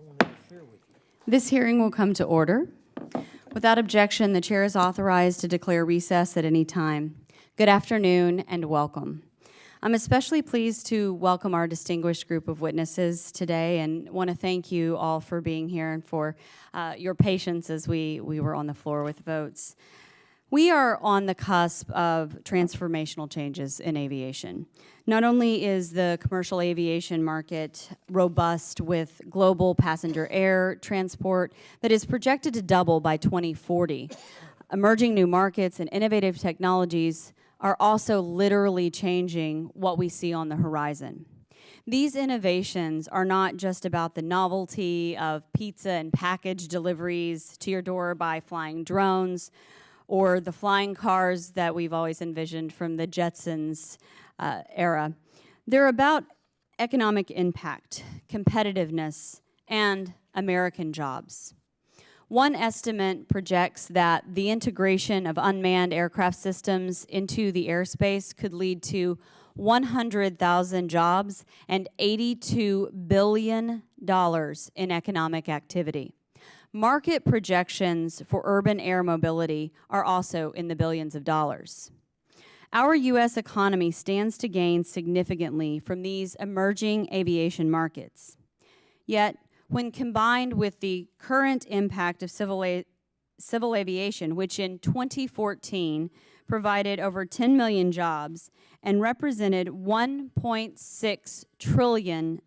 won't interfere with you. This hearing will come to order. Without objection, the chair is authorized to declare recess at any time. Good afternoon and welcome. I'm especially pleased to welcome our distinguished group of witnesses today and want to thank you all for being here and for your patience as we were on the floor with votes. We are on the cusp of transformational changes in aviation. Not only is the commercial aviation market robust with global passenger air transport that is projected to double by 2040, emerging new markets and innovative technologies are also literally changing what we see on the horizon. These innovations are not just about the novelty of pizza and package deliveries to your door by flying drones, or the flying cars that we've always envisioned from the Jetsons era. They're about economic impact, competitiveness, and American jobs. One estimate projects that the integration of unmanned aircraft systems into the airspace could lead to 100,000 jobs and $82 billion in economic activity. Market projections for urban air mobility are also in the billions of dollars. Our U.S. economy stands to gain significantly from these emerging aviation markets. Yet, when combined with the current impact of civil aviation, which in 2014 provided over 10 million jobs and represented $1.6 trillion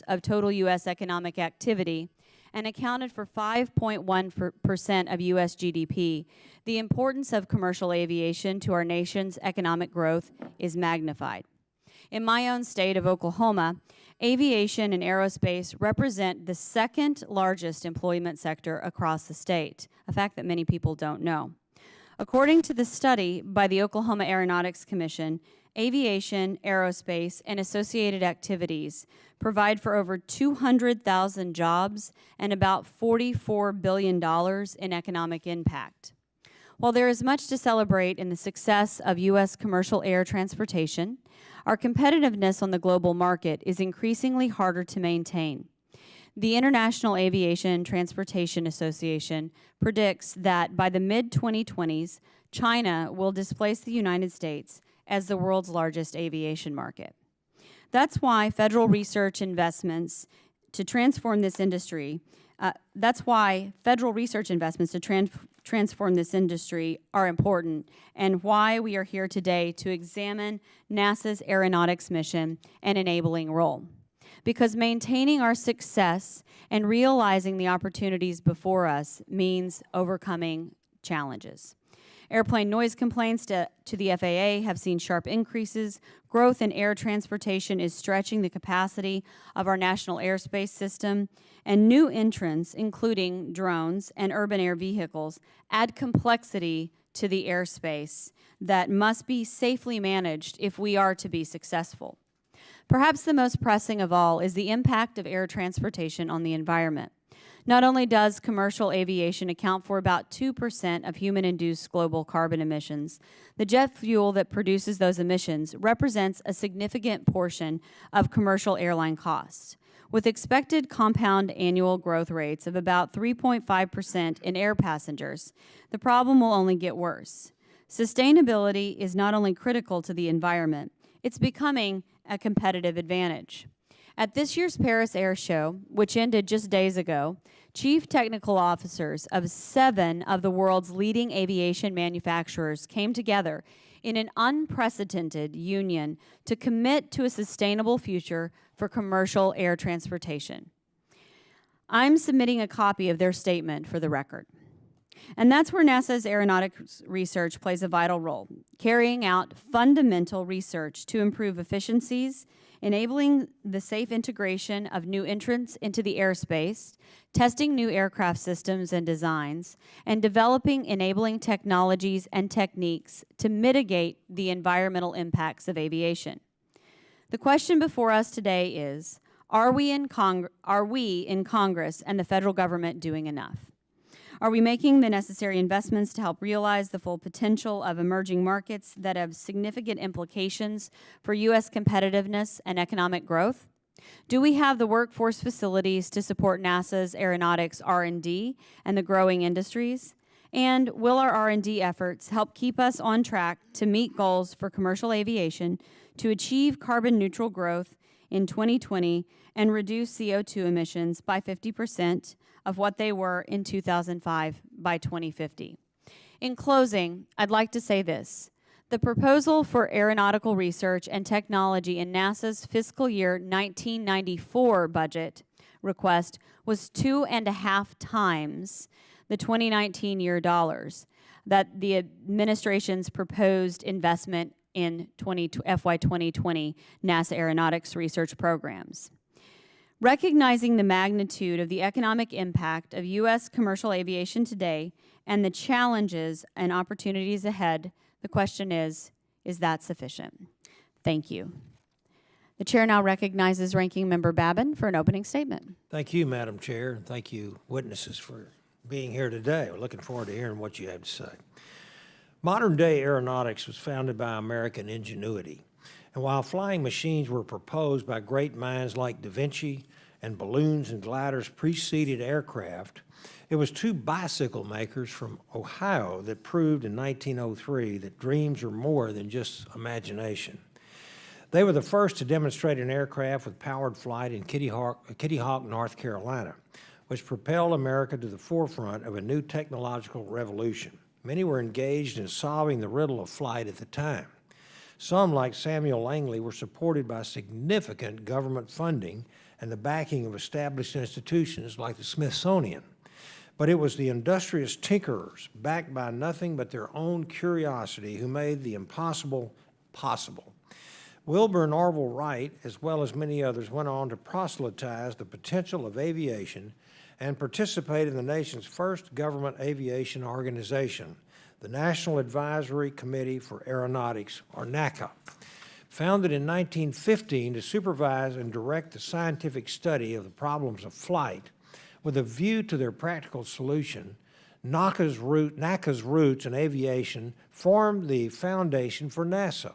of total U.S. economic activity, and accounted for 5.1% of U.S. GDP, the importance of commercial aviation to our nation's economic growth is magnified. In my own state of Oklahoma, aviation and aerospace represent the second largest employment sector across the state, a fact that many people don't know. According to the study by the Oklahoma Aeronautics Commission, aviation, aerospace, and associated activities provide for over 200,000 jobs and about $44 billion in economic impact. While there is much to celebrate in the success of U.S. commercial air transportation, our competitiveness on the global market is increasingly harder to maintain. The International Aviation Transportation Association predicts that by the mid-2020s, China will displace the United States as the world's largest aviation market. That's why federal research investments to transform this industry are important, and why we are here today to examine NASA's Aeronautics mission and enabling role. Because maintaining our success and realizing the opportunities before us means overcoming challenges. Airplane noise complaints to the FAA have seen sharp increases. Growth in air transportation is stretching the capacity of our national airspace system, and new entrants, including drones and urban air vehicles, add complexity to the airspace that must be safely managed if we are to be successful. Perhaps the most pressing of all is the impact of air transportation on the environment. Not only does commercial aviation account for about 2% of human-induced global carbon emissions, the jet fuel that produces those emissions represents a significant portion of commercial airline costs. With expected compound annual growth rates of about 3.5% in air passengers, the problem will only get worse. Sustainability is not only critical to the environment, it's becoming a competitive advantage. At this year's Paris Air Show, which ended just days ago, chief technical officers of 7 of the world's leading aviation manufacturers came together in an unprecedented union to commit to a sustainable future for commercial air transportation. I'm submitting a copy of their statement for the record. And that's where NASA's aeronautics research plays a vital role, carrying out fundamental research to improve efficiencies, enabling the safe integration of new entrants into the airspace, testing new aircraft systems and designs, and developing enabling technologies and techniques to mitigate the environmental impacts of aviation. The question before us today is, are we in Congress and the federal government doing enough? Are we making the necessary investments to help realize the full potential of emerging markets that have significant implications for U.S. competitiveness and economic growth? Do we have the workforce facilities to support NASA's aeronautics R&D and the growing industries? And will our R&D efforts help keep us on track to meet goals for commercial aviation to achieve carbon neutral growth in 2020 and reduce CO2 emissions by 50% of what they were in 2005 by 2050? In closing, I'd like to say this. The proposal for aeronautical research and technology in NASA's fiscal year 1994 budget request was 2.5 times the 2019 year dollars that the administration's proposed investment in FY 2020 NASA aeronautics research programs. Recognizing the magnitude of the economic impact of U.S. commercial aviation today and the challenges and opportunities ahead, the question is that sufficient? Thank you. The chair now recognizes Ranking Member Babin for an opening statement. Thank you, Madam Chair, and thank you, witnesses, for being here today. We're looking forward to hearing what you have to say. Modern-day aeronautics was founded by American ingenuity, and while flying machines were proposed by great minds like Da Vinci and balloons and gliders preceded aircraft, it was two bicycle makers from Ohio that proved in 1903 that dreams are more than just imagination. They were the first to demonstrate an aircraft with powered flight in Kitty Hawk, North Carolina, which propelled America to the forefront of a new technological revolution. Many were engaged in solving the riddle of flight at the time. Some, like Samuel Langley, were supported by significant government funding and the backing of established institutions like the Smithsonian. But it was the industrious tinkerers, backed by nothing but their own curiosity, who made the impossible possible. Wilbur and Orville Wright, as well as many others, went on to proselytize the potential of aviation and participate in the nation's first government aviation organization, the National Advisory Committee for Aeronautics, or NACA. Founded in 1915 to supervise and direct the scientific study of the problems of flight, with a view to their practical solution, NACA's roots in aviation formed the foundation for NASA.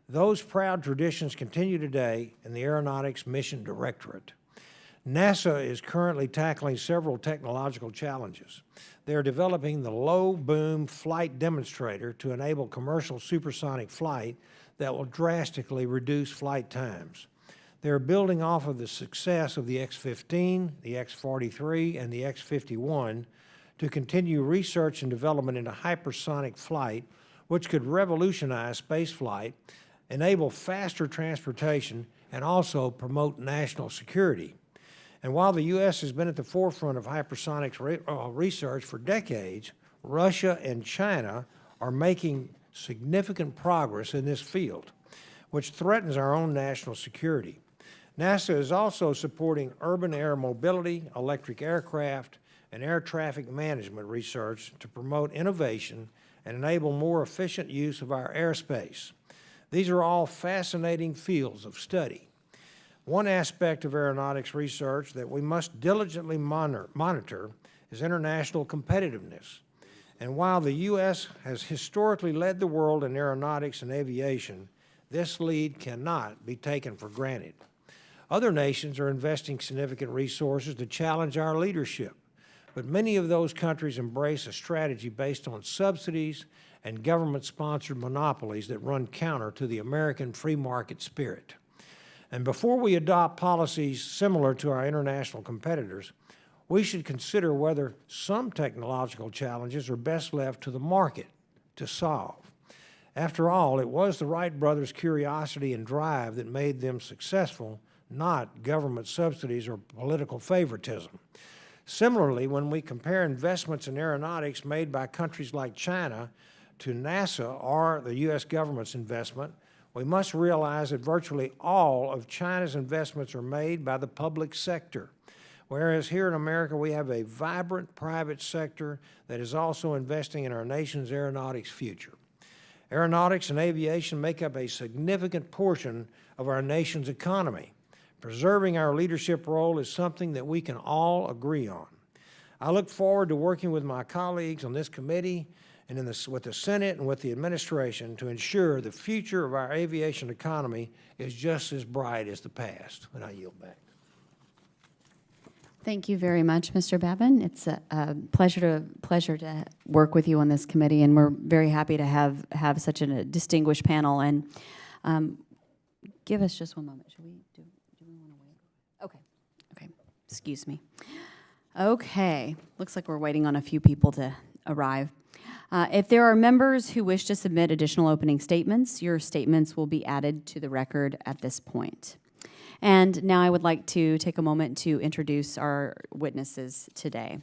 Those proud traditions continue today in the Aeronautics Mission Directorate. NASA is currently tackling several technological challenges. They are developing the low-boom flight demonstrator to enable commercial supersonic flight that will drastically reduce flight times. They're building off of the success of the X-15, the X-43, and the X-51 to continue research and development into hypersonic flight, which could revolutionize space flight, enable faster transportation, and also promote national security. And while the U.S. has been at the forefront of hypersonics research for decades, Russia and China are making significant progress in this field, which threatens our own national security. NASA is also supporting urban air mobility, electric aircraft, and air traffic management research to promote innovation and enable more efficient use of our airspace. These are all fascinating fields of study. One aspect of aeronautics research that we must diligently monitor is international competitiveness. And while the U.S. has historically led the world in aeronautics and aviation, this lead cannot be taken for granted. Other nations are investing significant resources to challenge our leadership, but many of those countries embrace a strategy based on subsidies and government-sponsored monopolies that run counter to the American free market spirit. And before we adopt policies similar to our international competitors, we should consider whether some technological challenges are best left to the market to solve. After all, it was the Wright brothers' curiosity and drive that made them successful, not government subsidies or political favoritism. Similarly, when we compare investments in aeronautics made by countries like China to NASA or the U.S. government's investment, we must realize that virtually all of China's investments are made by the public sector, whereas here in America we have a vibrant private sector that is also investing in our nation's aeronautics future. Aeronautics and aviation make up a significant portion of our nation's economy. Preserving our leadership role is something that we can all agree on. I look forward to working with my colleagues on this committee and with the Senate and with the administration to ensure the future of our aviation economy is just as bright as the past. And I yield back. Thank you very much, Mr. Babin. It's a pleasure to work with you on this committee, and we're very happy to have such a distinguished panel. And give us just one moment. Do we want to wait? Okay. Excuse me. Okay. Looks like we're waiting on a few people to arrive. If there are members who wish to submit additional opening statements, your statements will be added to the record at this point. And now I would like to take a moment to introduce our witnesses today.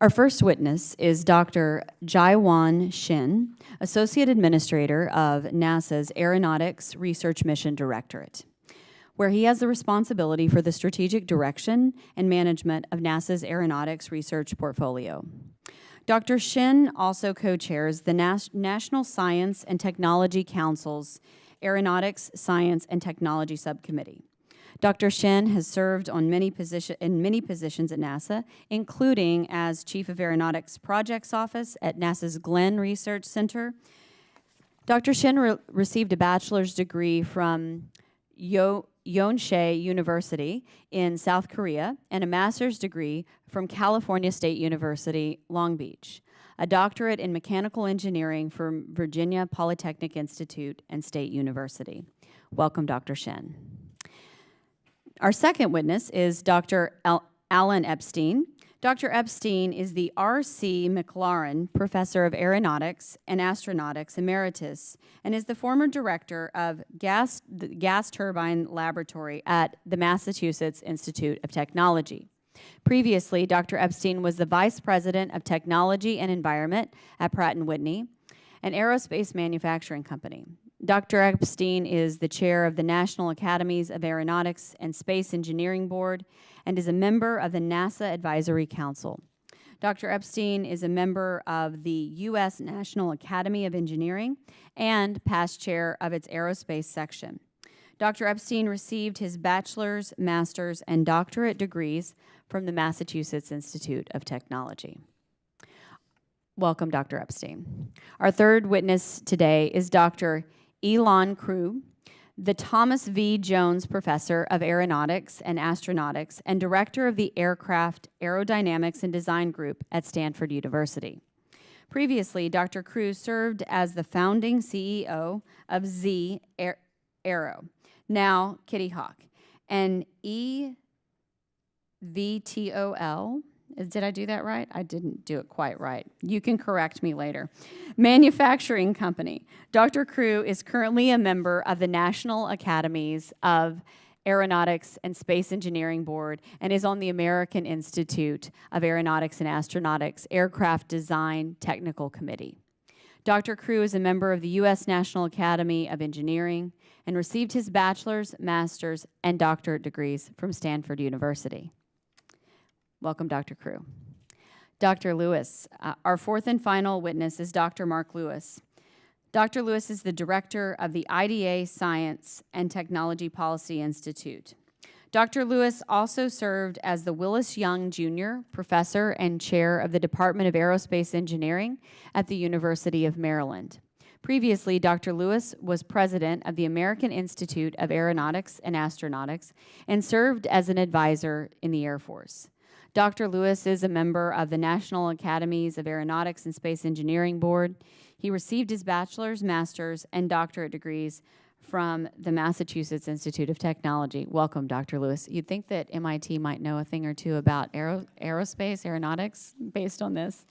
Our first witness is Dr. Jaiwon Shin, Associate Administrator of NASA's Aeronautics Research Mission Directorate, where he has the responsibility for the strategic direction and management of NASA's aeronautics research portfolio. Dr. Shin also co-chairs the National Science and Technology Council's Aeronautics Science and Technology Subcommittee. Dr. Shin has served on many positions at NASA, including as Chief of Aeronautics Projects Office at NASA's Glenn Research Center. Dr. Shin received a bachelor's degree from Yonsei University in South Korea and a master's degree from California State University, Long Beach, a doctorate in mechanical engineering from Virginia Polytechnic Institute and State University. Welcome, Dr. Shin. Our second witness is Dr. Alan Epstein. Dr. Epstein is the R.C. Maclaurin Professor of Aeronautics and Astronautics Emeritus and is the former director of the Gas Turbine Laboratory at the Massachusetts Institute of Technology. Previously, Dr. Epstein was the Vice President of Technology and Environment at Pratt & Whitney, an aerospace manufacturing company. Dr. Epstein is the chair of the National Academies of Aeronautics and Space Engineering Board and is a member of the NASA Advisory Council. Dr. Epstein is a member of the U.S. National Academy of Engineering and past chair of its aerospace section. Dr. Epstein received his bachelor's, master's, and doctorate degrees from the Massachusetts Institute of Technology. Welcome, Dr. Epstein. Our third witness today is Dr. Ilan Kroo, the Thomas V. Jones Professor of Aeronautics and Astronautics and Director of the Aircraft Aerodynamics and Design Group at Stanford University. Previously, Dr. Kroo served as the founding CEO of Z Aero, now Kitty Hawk, and EVTOL. Did I do that right? I didn't do it quite right. You can correct me later. Manufacturing company. Dr. Kroo is currently a member of the National Academies of Aeronautics and Space Engineering Board and is on the American Institute of Aeronautics and Astronautics Aircraft Design Technical Committee. Dr. Kroo is a member of the U.S. National Academy of Engineering and received his bachelor's, master's, and doctorate degrees from Stanford University. Welcome, Dr. Kroo. Dr. Lewis. Our fourth and final witness is Dr. Mark Lewis. Dr. Lewis is the director of the IDA Science and Technology Policy Institute. Dr. Lewis also served as the Willis Young Jr. Professor and Chair of the Department of Aerospace Engineering at the University of Maryland. Previously, Dr. Lewis was president of the American Institute of Aeronautics and Astronautics and served as an advisor in the Air Force. Dr. Lewis is a member of the National Academies of Aeronautics and Space Engineering Board. He received his bachelor's, master's, and doctorate degrees from the Massachusetts Institute of Technology. Welcome, Dr. Lewis. You'd think that MIT might know a thing or two about aerospace, aeronautics, based on this.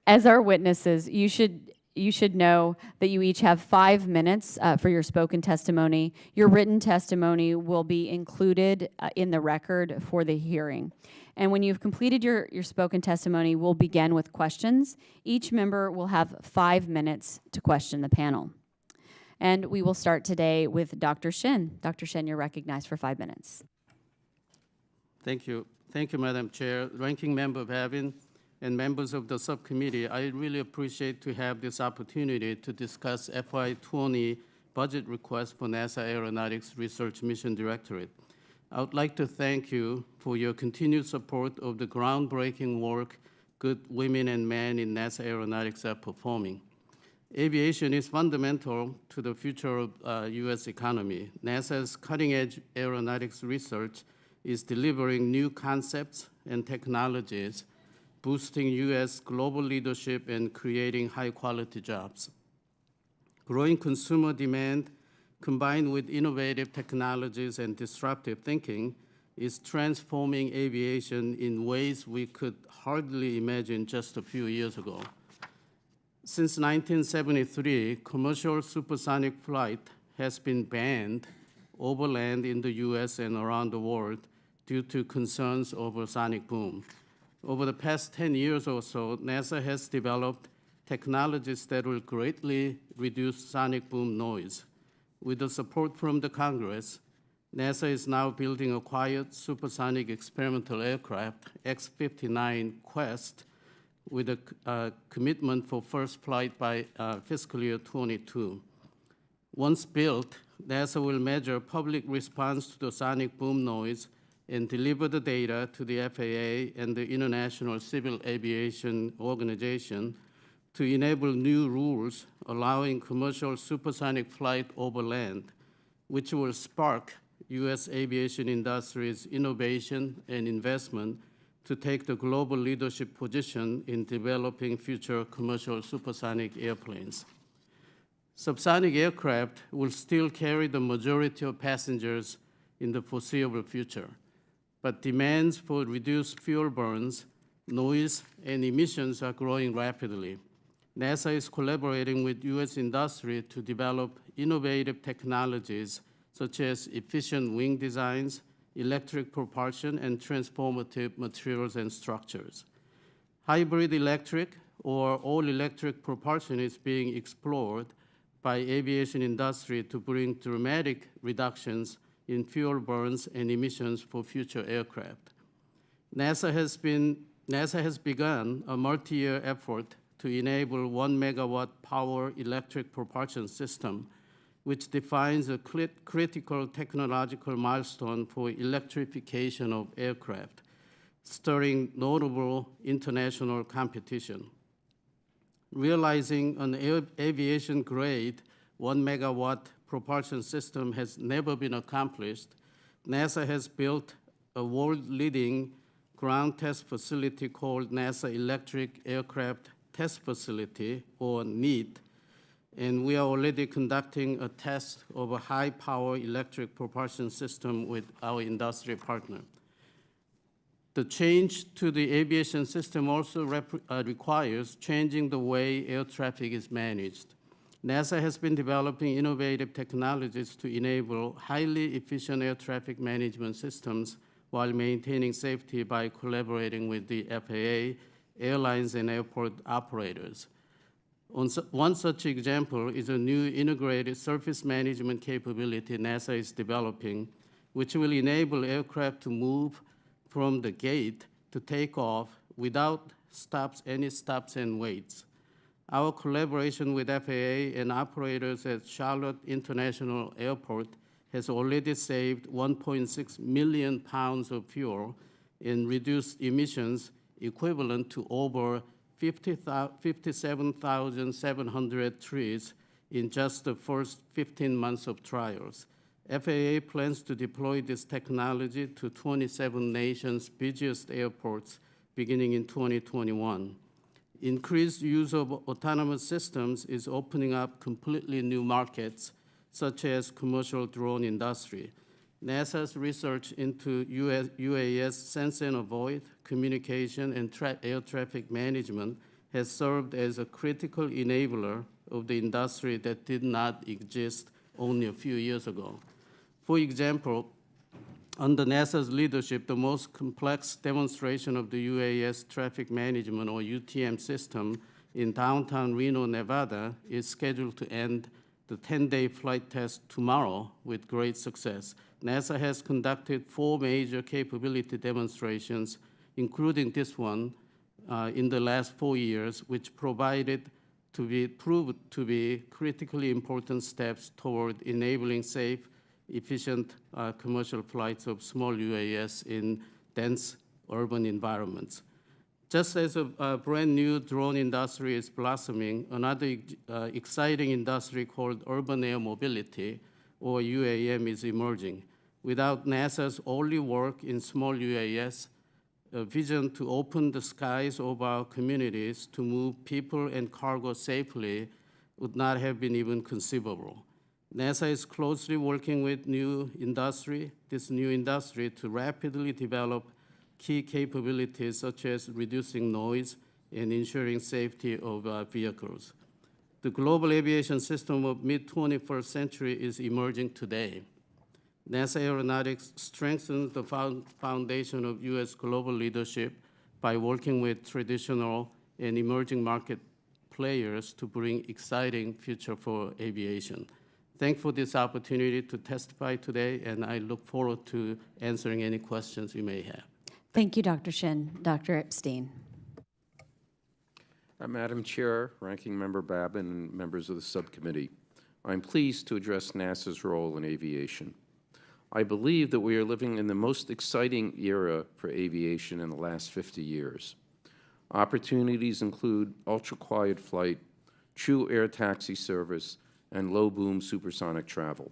As our witnesses, you should know that you each have 5 minutes for your spoken testimony. Your written testimony will be included in the record for the hearing. And when you've completed your spoken testimony, we'll begin with questions. Each member will have 5 minutes to question the panel. And we will start today with Dr. Shin. Dr. Shin, you're recognized for 5 minutes. Thank you. Thank you, Madam Chair, Ranking Member Babin, and members of the subcommittee. I really appreciate to have this opportunity to discuss FY20 budget request for NASA Aeronautics Research Mission Directorate. I would like to thank you for your continued support of the groundbreaking work good women and men in NASA Aeronautics are performing. Aviation is fundamental to the future of U.S. economy. NASA's cutting-edge aeronautics research is delivering new concepts and technologies, boosting U.S. global leadership and creating high-quality jobs. Growing consumer demand, combined with innovative technologies and disruptive thinking, is transforming aviation in ways we could hardly imagine just a few years ago. Since 1973, commercial supersonic flight has been banned over land in the US and around the world due to concerns over sonic boom. Over the past 10 years or so, NASA has developed technologies that will greatly reduce sonic boom noise. With the support from the Congress, NASA is now building a quiet supersonic experimental aircraft, X-59 Quest, with a commitment for first flight by fiscal year 22. Once built, NASA will measure public response to the sonic boom noise and deliver the data to the FAA and the International Civil Aviation Organization to enable new rules allowing commercial supersonic flight over land, which will spark U.S. aviation industry's innovation and investment to take the global leadership position in developing future commercial supersonic airplanes. Subsonic aircraft will still carry the majority of passengers in the foreseeable future, but demands for reduced fuel burns, noise, and emissions are growing rapidly. NASA is collaborating with U.S. industry to develop innovative technologies such as efficient wing designs, electric propulsion, and transformative materials and structures. Hybrid electric or all-electric propulsion is being explored by aviation industry to bring dramatic reductions in fuel burns and emissions for future aircraft. NASA has begun a multi-year effort to enable 1 megawatt power electric propulsion system, which defines a critical technological milestone for electrification of aircraft, stirring notable international competition. Realizing an aviation-grade 1 megawatt propulsion system has never been accomplished, NASA has built a world-leading ground test facility called NASA Electric Aircraft Test Facility, or NEAT, and we are already conducting a test of a high-power electric propulsion system with our industry partner. The change to the aviation system also requires changing the way air traffic is managed. NASA has been developing innovative technologies to enable highly efficient air traffic management systems while maintaining safety by collaborating with the FAA, airlines, and airport operators. One such example is a new integrated surface management capability NASA is developing, which will enable aircraft to move from the gate to take off without any stops and waits. Our collaboration with FAA and operators at Charlotte International Airport has already saved 1.6 million pounds of fuel and reduced emissions equivalent to over 57,700 trees in just the first 15 months of trials. FAA plans to deploy this technology to 27 nations' busiest airports beginning in 2021. Increased use of autonomous systems is opening up completely new markets, such as commercial drone industry. NASA's research into UAS sense and avoid, communication, and air traffic management has served as a critical enabler of the industry that did not exist only a few years ago. For example, under NASA's leadership, the most complex demonstration of the UAS traffic management, or UTM system, in downtown Reno, Nevada, is scheduled to end the 10-day flight test tomorrow with great success. NASA has conducted 4 major capability demonstrations, including this one, in the last 4 years, which proved to be critically important steps toward enabling safe, efficient commercial flights of small UAS in dense urban environments. Just as a brand new drone industry is blossoming, another exciting industry called urban air mobility, or UAM, is emerging. Without NASA's early work in small UAS, a vision to open the skies of our communities to move people and cargo safely would not have been even conceivable. NASA is closely working with this new industry to rapidly develop key capabilities such as reducing noise and ensuring safety of vehicles. The global aviation system of mid-21st century is emerging today. NASA Aeronautics strengthens the foundation of U.S. global leadership by working with traditional and emerging market players to bring exciting future for aviation. Thanks for this opportunity to testify today, and I look forward to answering any questions you may have. Thank you, Dr. Shin. Dr. Epstein. Madam Chair, Ranking Member Babin, and members of the subcommittee, I'm pleased to address NASA's role in aviation. I believe that we are living in the most exciting era for aviation in the last 50 years. Opportunities include ultra-quiet flight, true air taxi service, and low-boom supersonic travel.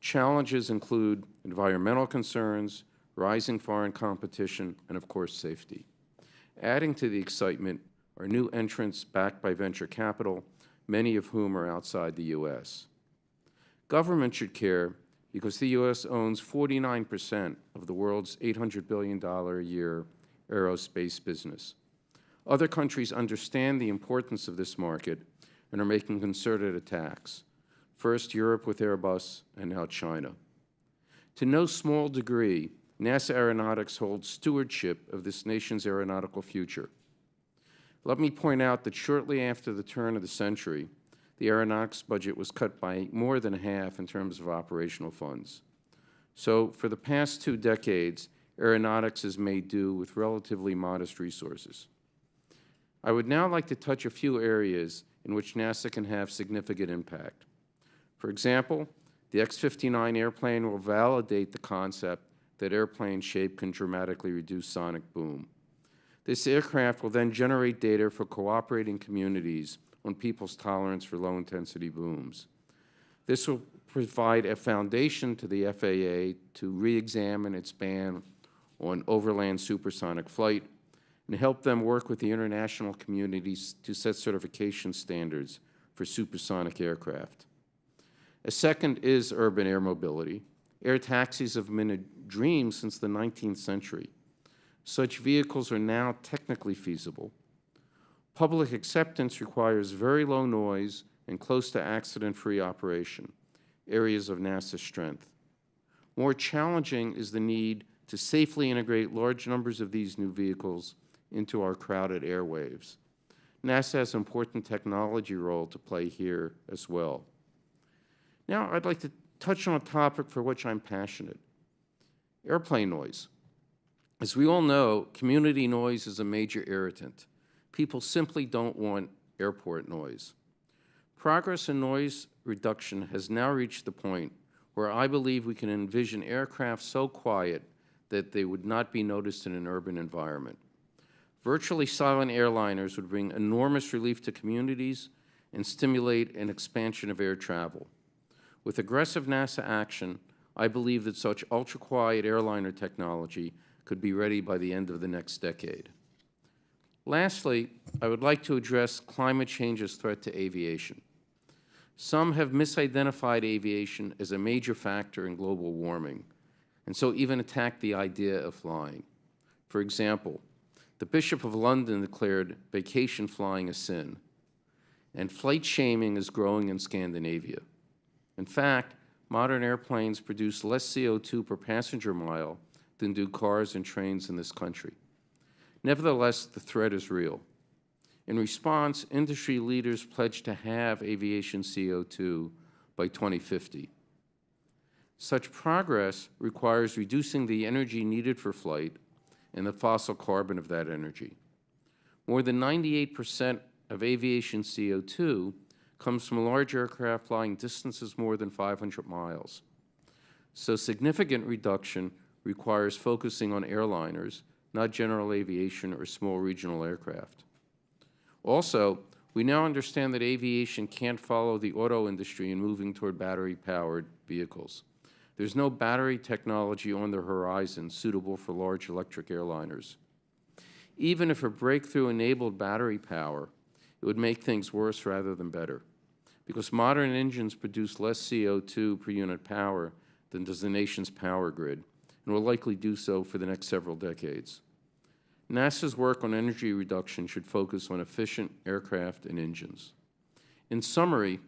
Challenges include environmental concerns, rising foreign competition, and of course, safety. Adding to the excitement are new entrants backed by venture capital, many of whom are outside the U.S. Government should care because the U.S. owns 49% of the world's $800 billion a year aerospace business. Other countries understand the importance of this market and are making concerted attacks. First Europe with Airbus, and now China. To no small degree, NASA Aeronautics holds stewardship of this nation's aeronautical future. Let me point out that shortly after the turn of the century, the aeronautics budget was cut by more than half in terms of operational funds. So for the past 2 decades, aeronautics has made do with relatively modest resources. I would now like to touch a few areas in which NASA can have significant impact. For example, the X-59 airplane will validate the concept that airplane shape can dramatically reduce sonic boom. This aircraft will then generate data for cooperating communities on people's tolerance for low-intensity booms. This will provide a foundation to the FAA to re-examine its ban on overland supersonic flight and help them work with the international communities to set certification standards for supersonic aircraft. A second is urban air mobility. Air taxis have been a dream since the 19th century. Such vehicles are now technically feasible. Public acceptance requires very low noise and close to accident-free operation, areas of NASA's strength. More challenging is the need to safely integrate large numbers of these new vehicles into our crowded airwaves. NASA has an important technology role to play here as well. Now, I'd like to touch on a topic for which I'm passionate: airplane noise. As we all know, community noise is a major irritant. People simply don't want airport noise. Progress in noise reduction has now reached the point where I believe we can envision aircraft so quiet that they would not be noticed in an urban environment. Virtually silent airliners would bring enormous relief to communities and stimulate an expansion of air travel. With aggressive NASA action, I believe that such ultra-quiet airliner technology could be ready by the end of the next decade. Lastly, I would like to address climate change's threat to aviation. Some have misidentified aviation as a major factor in global warming, and so even attacked the idea of flying. For example, the Bishop of London declared vacation flying a sin, and flight shaming is growing in Scandinavia. In fact, modern airplanes produce less CO2 per passenger mile than do cars and trains in this country. Nevertheless, the threat is real. In response, industry leaders pledged to halve aviation CO2 by 2050. Such progress requires reducing the energy needed for flight and the fossil carbon of that energy. More than 98% of aviation CO2 comes from large aircraft flying distances more than 500 miles. So significant reduction requires focusing on airliners, not general aviation or small regional aircraft. Also, we now understand that aviation can't follow the auto industry in moving toward battery-powered vehicles. There's no battery technology on the horizon suitable for large electric airliners. Even if a breakthrough enabled battery power, it would make things worse rather than better, because modern engines produce less CO2 per unit power than does the nation's power grid, and will likely do so for the next several decades. NASA's work on energy reduction should focus on efficient aircraft and engines. In summary,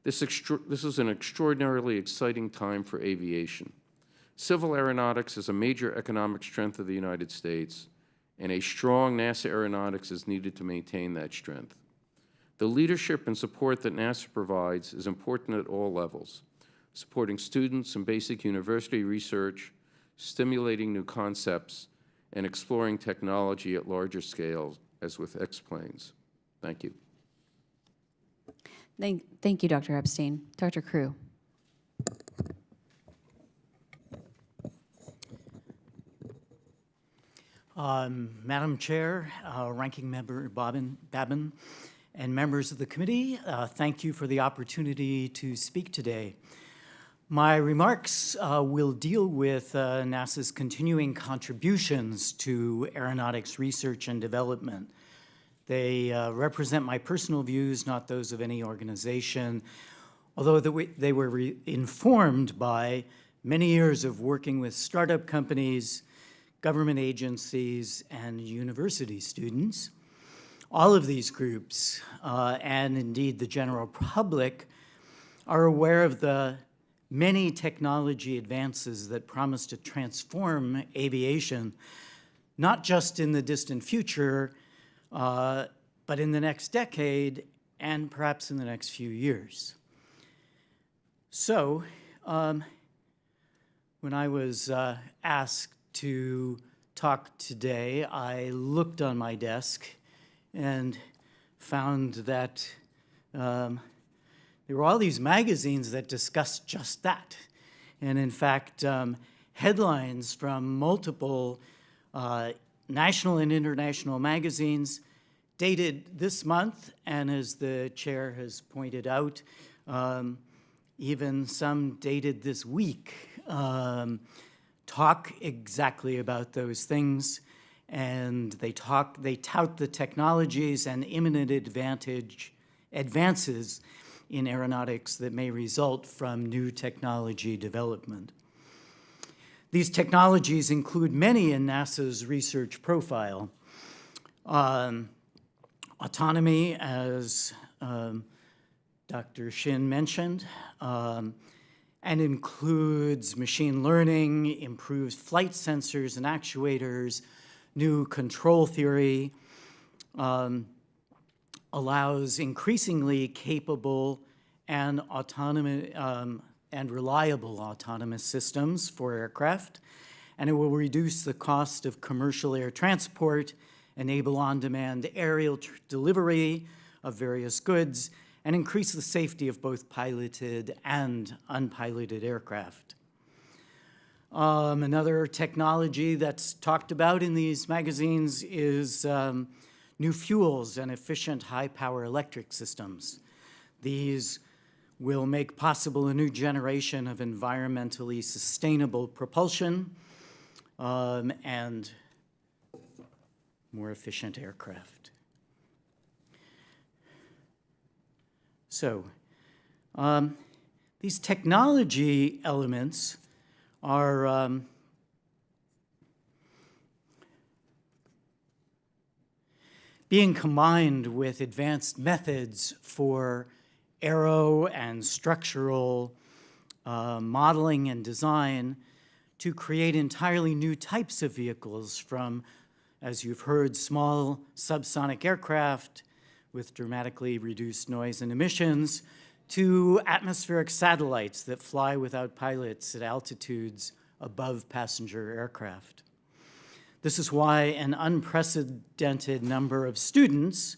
this is an extraordinarily exciting time for aviation. Civil aeronautics is a major economic strength of the United States, and a strong NASA aeronautics is needed to maintain that strength. The leadership and support that NASA provides is important at all levels, supporting students in basic university research, stimulating new concepts, and exploring technology at larger scales, as with X-planes. Thank you. Thank you, Dr. Epstein. Dr. Kroo. Madam Chair, Ranking Member Babin, and members of the committee, thank you for the opportunity to speak today. My remarks will deal with NASA's continuing contributions to aeronautics research and development. They represent my personal views, not those of any organization, although they were informed by many years of working with startup companies, government agencies, and university students. All of these groups, and indeed the general public, are aware of the many technology advances that promise to transform aviation, not just in the distant future, but in the next decade and perhaps in the next few years. So, when I was asked to talk today, I looked on my desk and found that there were all these magazines that discussed just that. And in fact, headlines from multiple national and international magazines dated this month, and as the chair has pointed out, even some dated this week, talk exactly about those things, and they tout the technologies and imminent advances in aeronautics that may result from new technology development. These technologies include many in NASA's research profile. Autonomy, as Dr. Shin mentioned, and includes machine learning, improved flight sensors and actuators, new control theory, allows increasingly capable and autonomous and reliable autonomous systems for aircraft, and it will reduce the cost of commercial air transport, enable on-demand aerial delivery of various goods, and increase the safety of both piloted and unpiloted aircraft. Another technology that's talked about in these magazines is new fuels and efficient high-power electric systems. These will make possible a new generation of environmentally sustainable propulsion and more efficient aircraft. So, these technology elements are being combined with advanced methods for aero and structural modeling and design to create entirely new types of vehicles, from, as you've heard, small subsonic aircraft with dramatically reduced noise and emissions, to atmospheric satellites that fly without pilots at altitudes above passenger aircraft. This is why an unprecedented number of students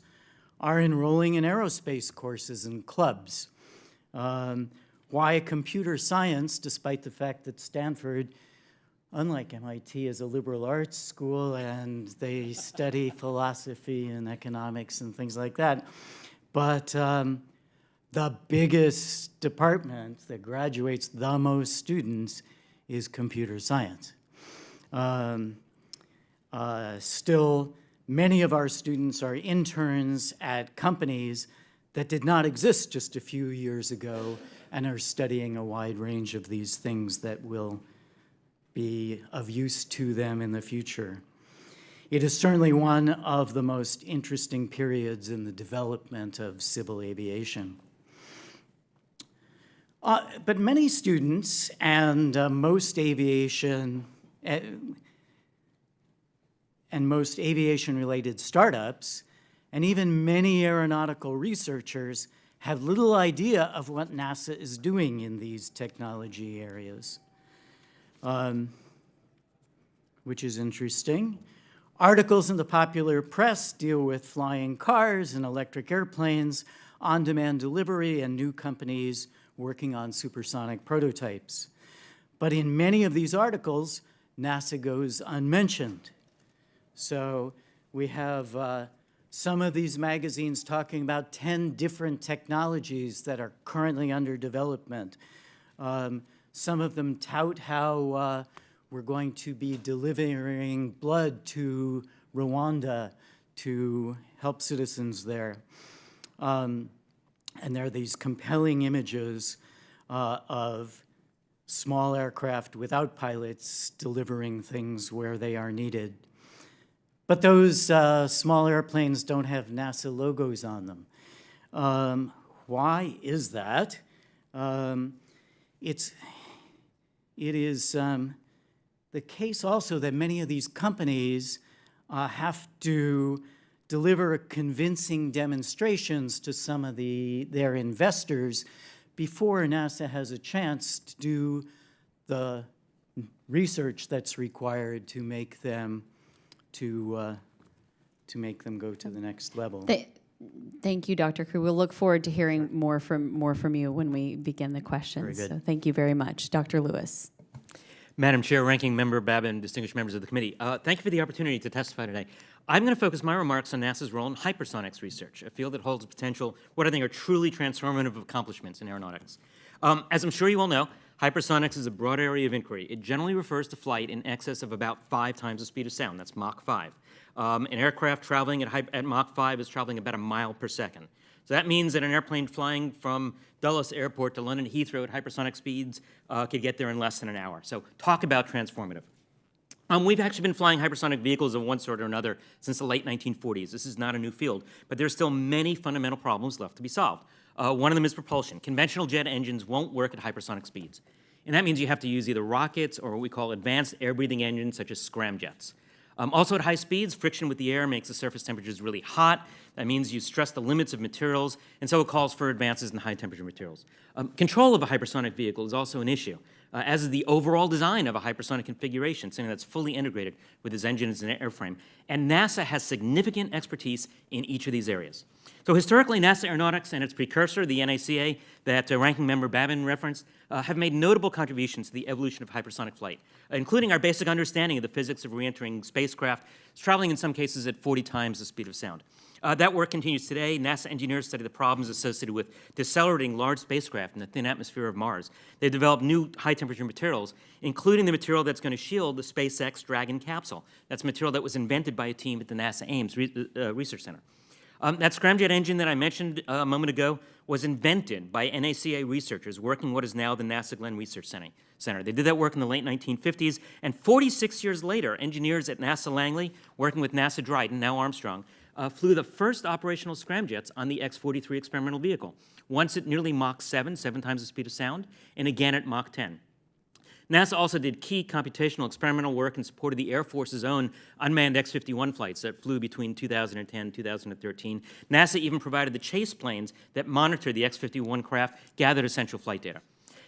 are enrolling in aerospace courses and clubs. Why computer science, despite the fact that Stanford unlike MIT, is a liberal arts school, and they study philosophy and economics and things like that. But the biggest department that graduates the most students is computer science. Still, many of our students are interns at companies that did not exist just a few years ago and are studying a wide range of these things that will be of use to them in the future. It is certainly one of the most interesting periods in the development of civil aviation. But many students and most aviation-related startups, and even many aeronautical researchers, have little idea of what NASA is doing in these technology areas, which is interesting. Articles in the popular press deal with flying cars and electric airplanes, on-demand delivery, and new companies working on supersonic prototypes. But in many of these articles, NASA goes unmentioned. So we have some of these magazines talking about 10 different technologies that are currently under development. Some of them tout how we're going to be delivering blood to Rwanda to help citizens there. And there are these compelling images of small aircraft without pilots delivering things where they are needed. But those small airplanes don't have NASA logos on them. Why is that? It is the case also that many of these companies have to deliver convincing demonstrations to some of their investors before NASA has a chance to do the research that's required to make them go to the next level. Thank you, Dr. Kroo. We'll look forward to hearing more from you when we begin the questions. Very good. So thank you very much. Dr. Lewis. Madam Chair, Ranking Member Babin, distinguished members of the committee, thank you for the opportunity to testify today. I'm going to focus my remarks on NASA's role in hypersonics research, a field that holds potential, what I think are truly transformative accomplishments in aeronautics. As I'm sure you all know, hypersonics is a broad area of inquiry. It generally refers to flight in excess of about 5 times the speed of sound. That's Mach 5. An aircraft traveling at Mach 5 is traveling about a mile per second. So that means that an airplane flying from Dulles Airport to London Heathrow at hypersonic speeds could get there in less than an hour. So talk about transformative. We've actually been flying hypersonic vehicles of one sort or another since the late 1940s. This is not a new field, but there's still many fundamental problems left to be solved. One of them is propulsion. Conventional jet engines won't work at hypersonic speeds. And that means you have to use either rockets or what we call advanced air-breathing engines, such as scramjets. Also at high speeds, friction with the air makes the surface temperatures really hot. That means you stress the limits of materials, and so it calls for advances in high-temperature materials. Control of a hypersonic vehicle is also an issue, as is the overall design of a hypersonic configuration, something that's fully integrated with its engines and airframe. And NASA has significant expertise in each of these areas. So historically, NASA Aeronautics and its precursor, the NACA, that Ranking Member Babin referenced, have made notable contributions to the evolution of hypersonic flight, including our basic understanding of the physics of reentering spacecraft, traveling in some cases at 40 times the speed of sound. That work continues today. NASA engineers study the problems associated with decelerating large spacecraft in the thin atmosphere of Mars. They develop new high-temperature materials, including the material that's going to shield the SpaceX Dragon capsule. That's material that was invented by a team at the NASA Ames Research Center. That scramjet engine that I mentioned a moment ago was invented by NACA researchers working what is now the NASA Glenn Research Center. They did that work in the late 1950s, and 46 years later, engineers at NASA Langley, working with NASA Dryden, now Armstrong, flew the first operational scramjets on the X-43 experimental vehicle, once at nearly Mach 7, 7 times the speed of sound, and again at Mach 10. NASA also did key computational experimental work in support of the Air Force's own unmanned X-51 flights that flew between 2010 and 2013. NASA even provided the chase planes that monitored the X-51 craft, gathered essential flight data.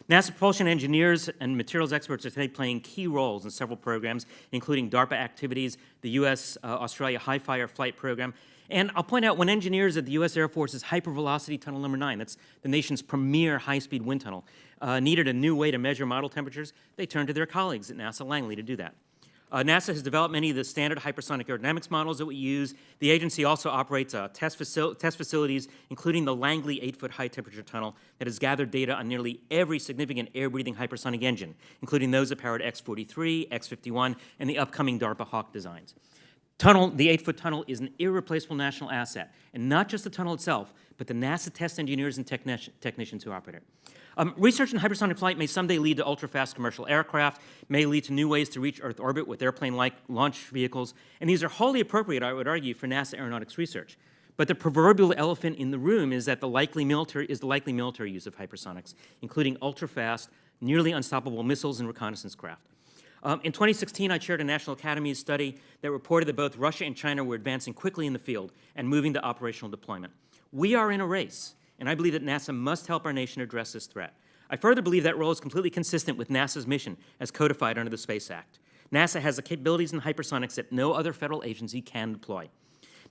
NASA propulsion engineers and materials experts are today playing key roles in several programs, including DARPA activities, the U.S.-Australia High-Fire Flight Program, And I'll point out, when engineers at the U.S. Air Force's Hypervelocity Tunnel Number 9, that's the nation's premier high-speed wind tunnel, needed a new way to measure model temperatures, they turned to their colleagues at NASA Langley to do that. NASA has developed many of the standard hypersonic aerodynamics models that we use. The agency also operates test facilities, including the Langley 8-foot high-temperature tunnel that has gathered data on nearly every significant air-breathing hypersonic engine, including those that powered X-43, X-51, and the upcoming DARPA Hawk designs. The 8-foot tunnel is an irreplaceable national asset, and not just the tunnel itself, but the NASA test engineers and technicians who operate it. Research in hypersonic flight may someday lead to ultra-fast commercial aircraft, may lead to new ways to reach Earth orbit with airplane-like launch vehicles, and these are wholly appropriate, I would argue, for NASA aeronautics research. But the proverbial elephant in the room is that the likely military use of hypersonics, including ultra-fast, nearly unstoppable missiles and reconnaissance craft. In 2016, I chaired a National Academies study that reported that both Russia and China were advancing quickly in the field and moving to operational deployment. We are in a race, and I believe that NASA must help our nation address this threat. I further believe that role is completely consistent with NASA's mission as codified under the Space Act. NASA has the capabilities in hypersonics that no other federal agency can deploy.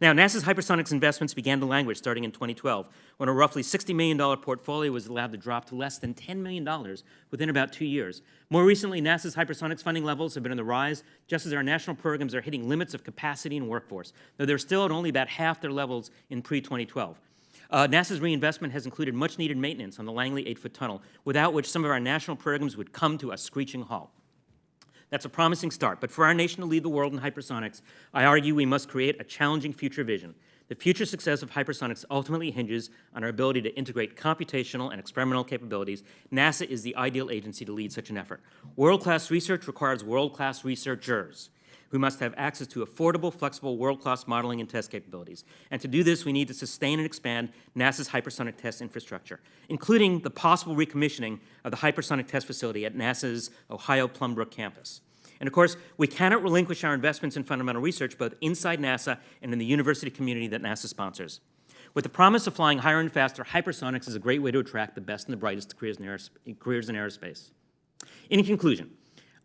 Now, NASA's hypersonics investments began to languish starting in 2012, when a roughly $60 million portfolio was allowed to drop to less than $10 million within about 2 years. More recently, NASA's hypersonics funding levels have been on the rise, just as our national programs are hitting limits of capacity and workforce, though they're still at only about half their levels in pre-2012. NASA's reinvestment has included much-needed maintenance on the Langley 8-foot tunnel, without which some of our national programs would come to a screeching halt. That's a promising start, but for our nation to lead the world in hypersonics, I argue we must create a challenging future vision. The future success of hypersonics ultimately hinges on our ability to integrate computational and experimental capabilities. NASA is the ideal agency to lead such an effort. World-class research requires world-class researchers who must have access to affordable, flexible, world-class modeling and test capabilities. And to do this, we need to sustain and expand NASA's hypersonic test infrastructure, including the possible recommissioning of the hypersonic test facility at NASA's Ohio Plum Brook campus. And of course, we cannot relinquish our investments in fundamental research, both inside NASA and in the university community that NASA sponsors. With the promise of flying higher and faster, hypersonics is a great way to attract the best and the brightest careers in aerospace. In conclusion,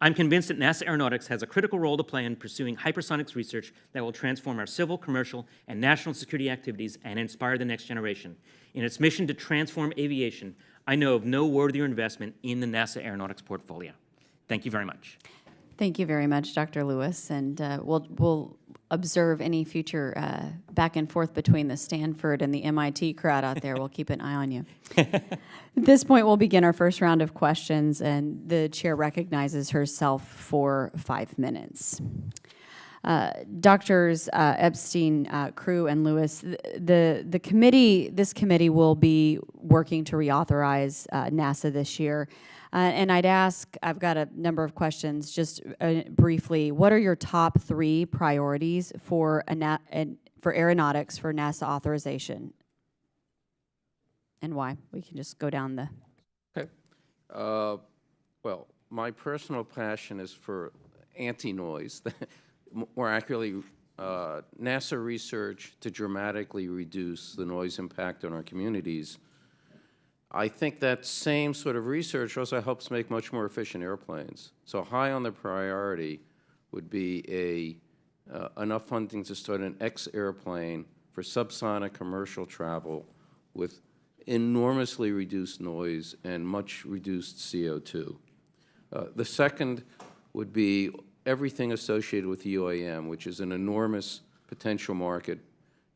I'm convinced that NASA Aeronautics has a critical role to play in pursuing hypersonics research that will transform our civil, commercial, and national security activities and inspire the next generation. In its mission to transform aviation, I know of no worthier investment in the NASA Aeronautics portfolio. Thank you very much. Thank you very much, Dr. Lewis, and we'll observe any future back and forth between the Stanford and the MIT crowd out there. We'll keep an eye on you. At this point, we'll begin our first round of questions, and the chair recognizes herself for 5 minutes. Doctors Epstein, Kroo, and Lewis, this committee will be working to reauthorize NASA this year. And I'd ask, I've got a number of questions, just briefly, what are your top 3 priorities for aeronautics for NASA authorization? And why? We can just go down the... Okay. Well, my personal passion is for anti-noise, more accurately, NASA research to dramatically reduce the noise impact on our communities. I think that same sort of research also helps make much more efficient airplanes. So high on the priority would be enough funding to start an X airplane for subsonic commercial travel with enormously reduced noise and much reduced CO2. The second would be everything associated with UAM, which is an enormous potential market,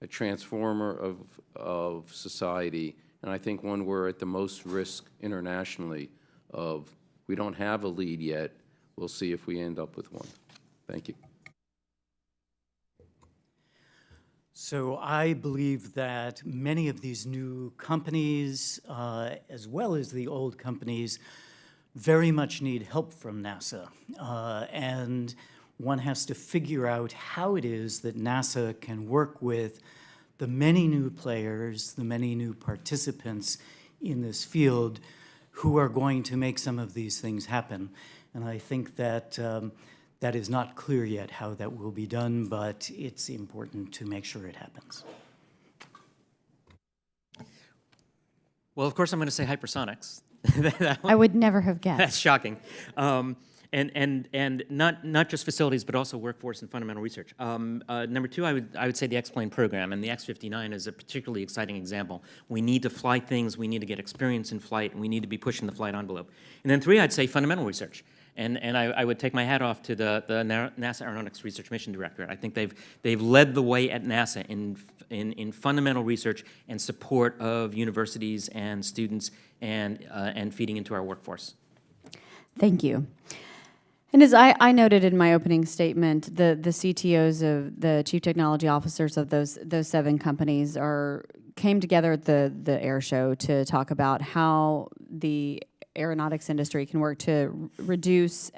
a transformer of society, and I think one we're at the most risk internationally of. We don't have a lead yet. We'll see if we end up with one. Thank you. So I believe that many of these new companies, as well as the old companies, very much need help from NASA. And one has to figure out how it is that NASA can work with the many new players, the many new participants in this field who are going to make some of these things happen. And I think that that is not clear yet how that will be done, but it's important to make sure it happens. Well, of course, I'm going to say hypersonics. I would never have guessed. That's shocking. And not just facilities, but also workforce and fundamental research. Number two, I would say the X-Plane program, and the X-59 is a particularly exciting example. We need to fly things, we need to get experience in flight, and we need to be pushing the flight envelope. And then three, I'd say fundamental research. And I would take my hat off to the NASA Aeronautics Research Mission Directorate. I think they've led the way at NASA in fundamental research and support of universities and students and feeding into our workforce. Thank you. And as I noted in my opening statement, the CTOs of the chief technology officers of those 7 companies came together at the air show to talk about how the aeronautics industry can work to reduce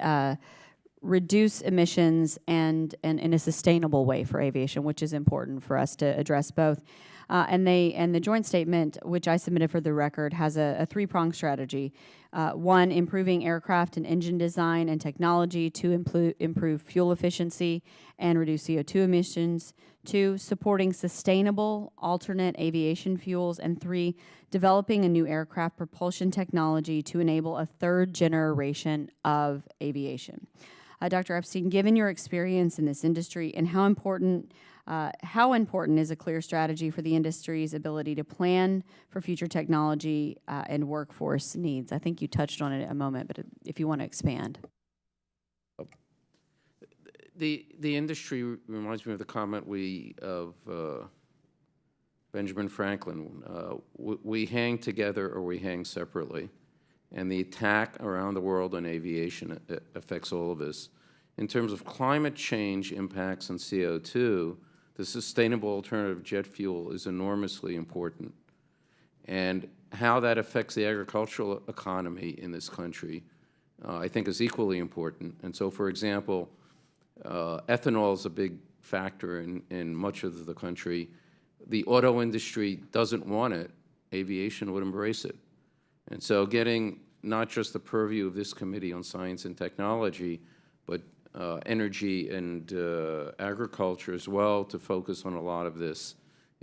emissions and in a sustainable way for aviation, which is important for us to address both. And the joint statement, which I submitted for the record, has a 3-pronged strategy. 1, improving aircraft and engine design and technology to improve fuel efficiency and reduce CO2 emissions. 2, supporting sustainable alternate aviation fuels. And 3, developing a new aircraft propulsion technology to enable a 3rd generation of aviation. Dr. Epstein, given your experience in this industry and how important is a clear strategy for the industry's ability to plan for future technology and workforce needs? I think you touched on it a moment, but if you want to expand. The industry reminds me of the comment of Benjamin Franklin. We hang together or we hang separately. And the attack around the world on aviation affects all of us. In terms of climate change impacts on CO2, the sustainable alternative jet fuel is enormously important. And how that affects the agricultural economy in this country, I think, is equally important. And so, for example, ethanol is a big factor in much of the country. The auto industry doesn't want it. Aviation would embrace it. And so getting not just the purview of this Committee on Science and Technology, but energy and agriculture as well to focus on a lot of this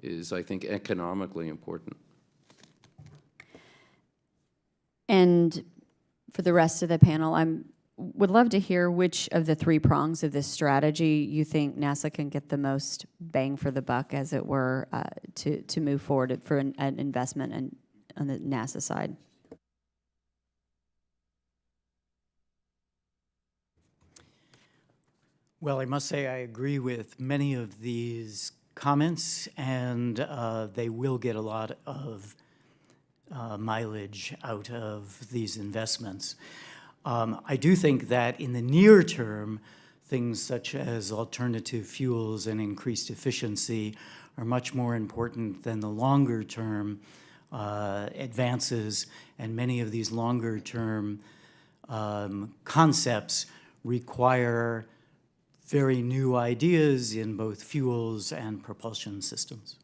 is, I think, economically important. And for the rest of the panel, would love to hear which of the 3 prongs of this strategy you think NASA can get the most bang for the buck, as it were, to move forward for an investment on the NASA side. Well, I must say I agree with many of these comments, and they will get a lot of mileage out of these investments. I do think that in the near term, things such as alternative fuels and increased efficiency are much more important than the longer term advances, and many of these longer term concepts require very new ideas in both fuels and propulsion systems.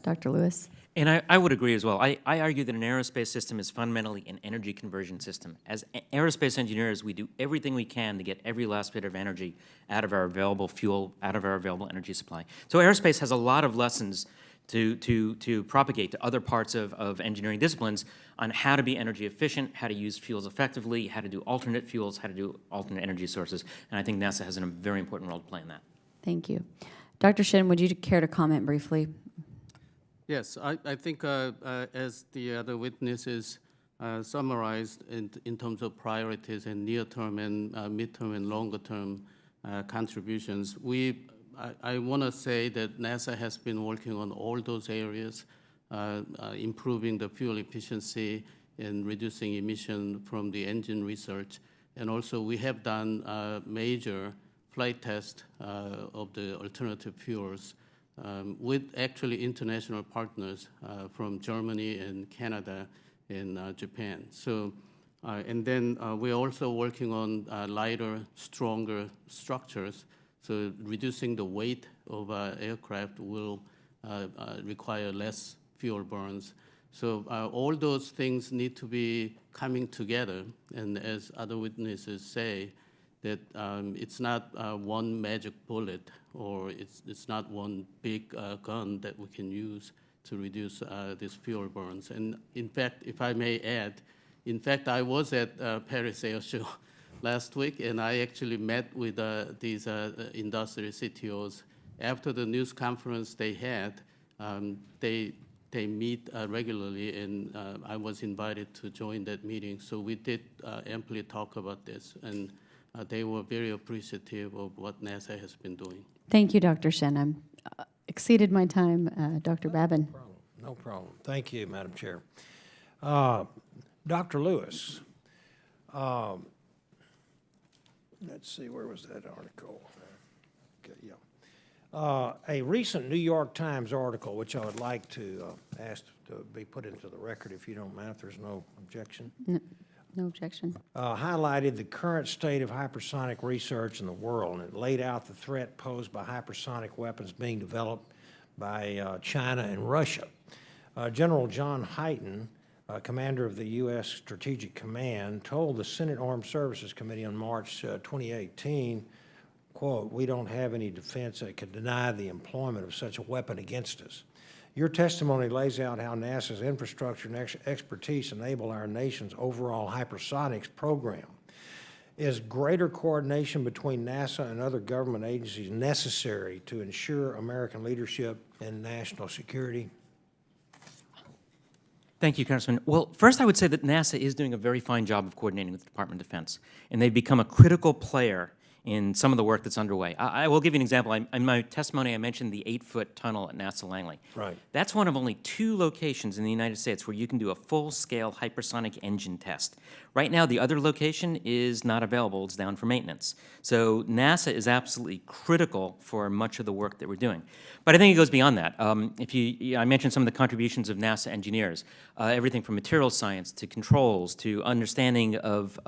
Dr. Lewis? And I would agree as well. I argue that an aerospace system is fundamentally an energy conversion system. As aerospace engineers, we do everything we can to get every last bit of energy out of our available fuel, out of our available energy supply. So aerospace has a lot of lessons to propagate to other parts of engineering disciplines on how to be energy efficient, how to use fuels effectively, how to do alternate fuels, how to do alternate energy sources. And I think NASA has a very important role to play in that. Thank you. Dr. Shin, would you care to comment briefly? Yes, I think as the other witnesses summarized in terms of priorities and near-term and mid-term and longer-term contributions, I want to say that NASA has been working on all those areas, improving the fuel efficiency and reducing emission from the engine research. And also we have done major flight tests of the alternative fuels with actually international partners from Germany and Canada and Japan. So, and then we're also working on lighter, stronger structures. So reducing the weight of aircraft will require less fuel burns. So all those things need to be coming together. And as other witnesses say, that it's not one magic bullet, or it's not one big gun that we can use to reduce these fuel burns. And in fact, if I may add, in fact, I was at Paris Air Show last week, and I actually met with these industry CTOs. After the news conference they had, they meet regularly, and I was invited to join that meeting. So we did amply talk about this, and they were very appreciative of what NASA has been doing. Thank you, Dr. Shin. I'm exceeded my time, Dr. Babin. No problem. Thank you, Madam Chair. Dr. Lewis, let's see, where was that article? Okay, yeah. A recent New York Times article, which I would like to ask to be put into the record, if you don't mind, if there's no objection, No objection. highlighted the current state of hypersonic research in the world, and it laid out the threat posed by hypersonic weapons being developed by China and Russia. General John Hyten, commander of the U.S. Strategic Command, told the Senate Armed Services Committee on March 2018, quote, "We don't have any defense that could deny the employment of such a weapon against us." Your testimony lays out how NASA's infrastructure and expertise enable our nation's overall hypersonics program. Is greater coordination between NASA and other government agencies necessary to ensure American leadership in national security? Thank you, Congressman. Well, first I would say that NASA is doing a very fine job of coordinating with the Department of Defense, and they've become a critical player in some of the work that's underway. I will give you an example. In my testimony, I mentioned the 8-foot tunnel at NASA Langley. Right. That's one of only 2 locations in the United States where you can do a full-scale hypersonic engine test. Right now, the other location is not available. It's down for maintenance. So NASA is absolutely critical for much of the work that we're doing. But I think it goes beyond that. I mentioned some of the contributions of NASA engineers, everything from material science to controls to understanding of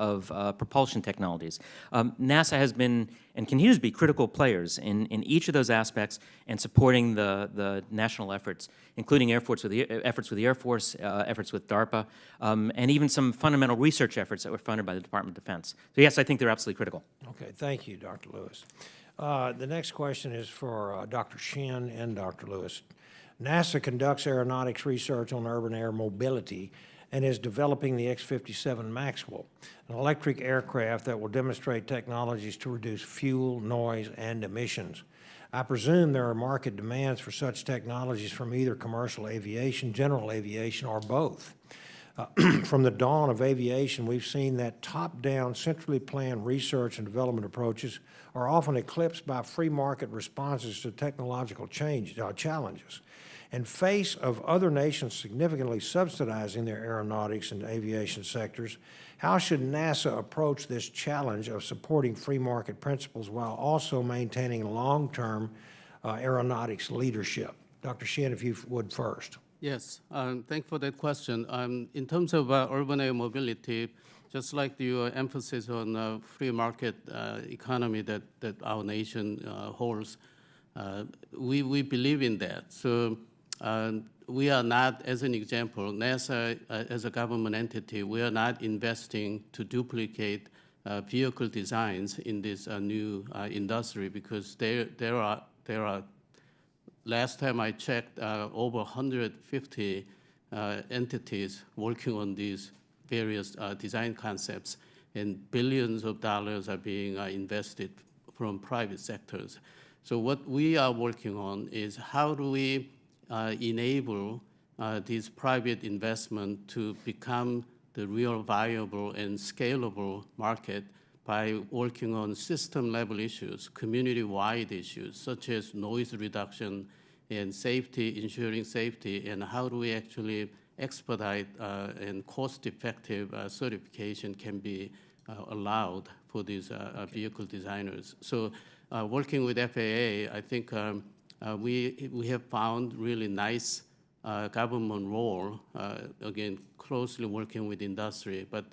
propulsion technologies. NASA has been and continues to be critical players in each of those aspects and supporting the national efforts, including efforts with the Air Force, efforts with DARPA, and even some fundamental research efforts that were funded by the Department of Defense. So yes, I think they're absolutely critical. Okay, thank you, Dr. Lewis. The next question is for Dr. Shin and Dr. Lewis. NASA conducts aeronautics research on urban air mobility and is developing the X-57 Maxwell, an electric aircraft that will demonstrate technologies to reduce fuel, noise, and emissions. I presume there are market demands for such technologies from either commercial aviation, general aviation, or both. From the dawn of aviation, we've seen that top-down, centrally planned research and development approaches are often eclipsed by free market responses to technological challenges. In face of other nations significantly subsidizing their aeronautics and aviation sectors, how should NASA approach this challenge of supporting free market principles while also maintaining long-term aeronautics leadership? Dr. Shin, if you would first. Yes, thank you for that question. In terms of urban air mobility, just like your emphasis on free market economy that our nation holds, we believe in that. So we are not, as an example, NASA as a government entity, we are not investing to duplicate vehicle designs in this new industry because there are last time I checked, over 150 entities working on these various design concepts, and billions of dollars are being invested from private sectors. So what we are working on is how do we enable these private investment to become the real viable and scalable market by working on system-level issues, community-wide issues, such as noise reduction and safety, ensuring safety, and how do we actually expedite and cost-effective certification can be allowed for these vehicle designers. So working with FAA, I think we have found really nice government role, again, closely working with industry, but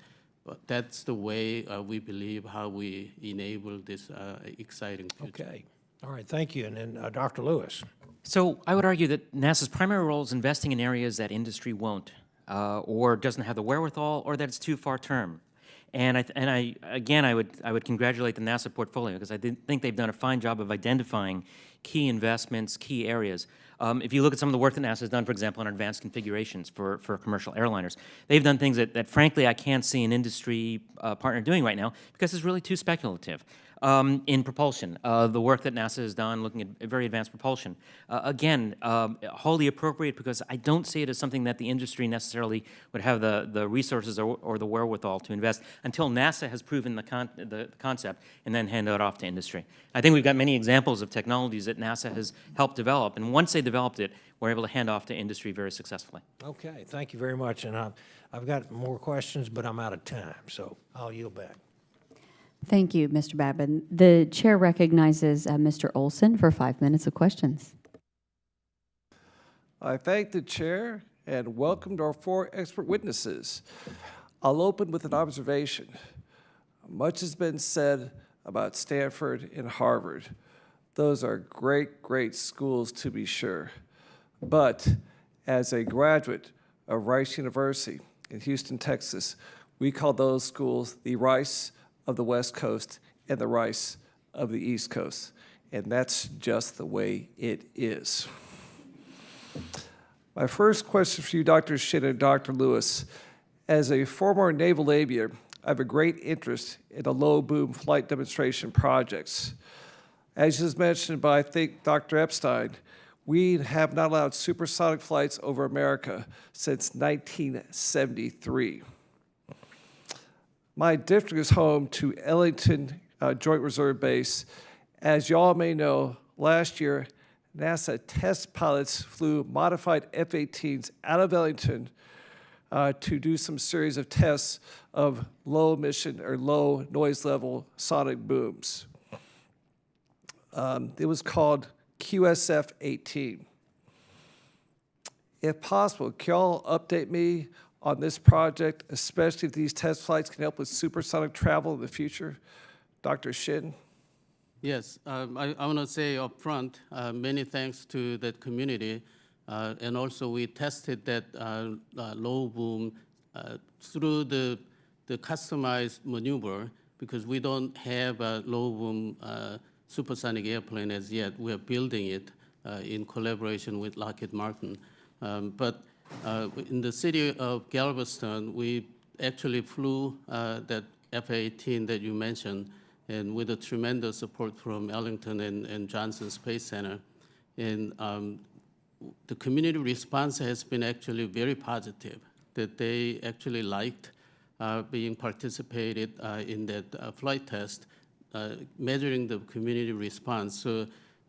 that's the way we believe how we enable this exciting future. Okay. All right, thank you. And then Dr. Lewis. So I would argue that NASA's primary role is investing in areas that industry won't, or doesn't have the wherewithal, or that it's too far term. And I would congratulate the NASA portfolio because I think they've done a fine job of identifying key investments, key areas. If you look at some of the work that NASA has done, for example, on advanced configurations for commercial airliners, they've done things that frankly, I can't see an industry partner doing right now because it's really too speculative. In propulsion, the work that NASA has done looking at very advanced propulsion, again, wholly appropriate because I don't see it as something that the industry necessarily would have the resources or the wherewithal to invest until NASA has proven the concept and then hand it off to industry. I think we've got many examples of technologies that NASA has helped develop, and once they developed it, we're able to hand off to industry very successfully. Okay, thank you very much. And I've got more questions, but I'm out of time, so I'll yield back. Thank you, Mr. Babin. The chair recognizes Mr. Olson for 5 minutes of questions. I thank the chair and welcome our 4 expert witnesses. I'll open with an observation. Much has been said about Stanford and Harvard. Those are great, great schools to be sure. But as a graduate of Rice University in Houston, Texas, we call those schools the Rice of the West Coast and the Rice of the East Coast. And that's just the way it is. My first question for you, Dr. Shin and Dr. Lewis. As a former naval aviator, I have a great interest in the low-boom flight demonstration projects. As was mentioned by, I think, Dr. Epstein, we have not allowed supersonic flights over America since 1973. My district is home to Ellington Joint Reserve Base. As you all may know, last year, NASA test pilots flew modified F-18s out of Ellington to do some series of tests of low emission or low noise level sonic booms. It was called QSF-18. If possible, can you all update me on this project, especially if these test flights can help with supersonic travel in the future? Dr. Shin? Yes, I want to say up front, many thanks to that community. And also we tested that low boom through the customized maneuver because we don't have a low boom supersonic airplane as yet. We're building it in collaboration with Lockheed Martin. But in the city of Galveston, we actually flew that F-18 that you mentioned, and with a tremendous support from Ellington and Johnson Space Center. And the community response has been actually very positive, that they actually liked being participated in that flight test, measuring the community response. So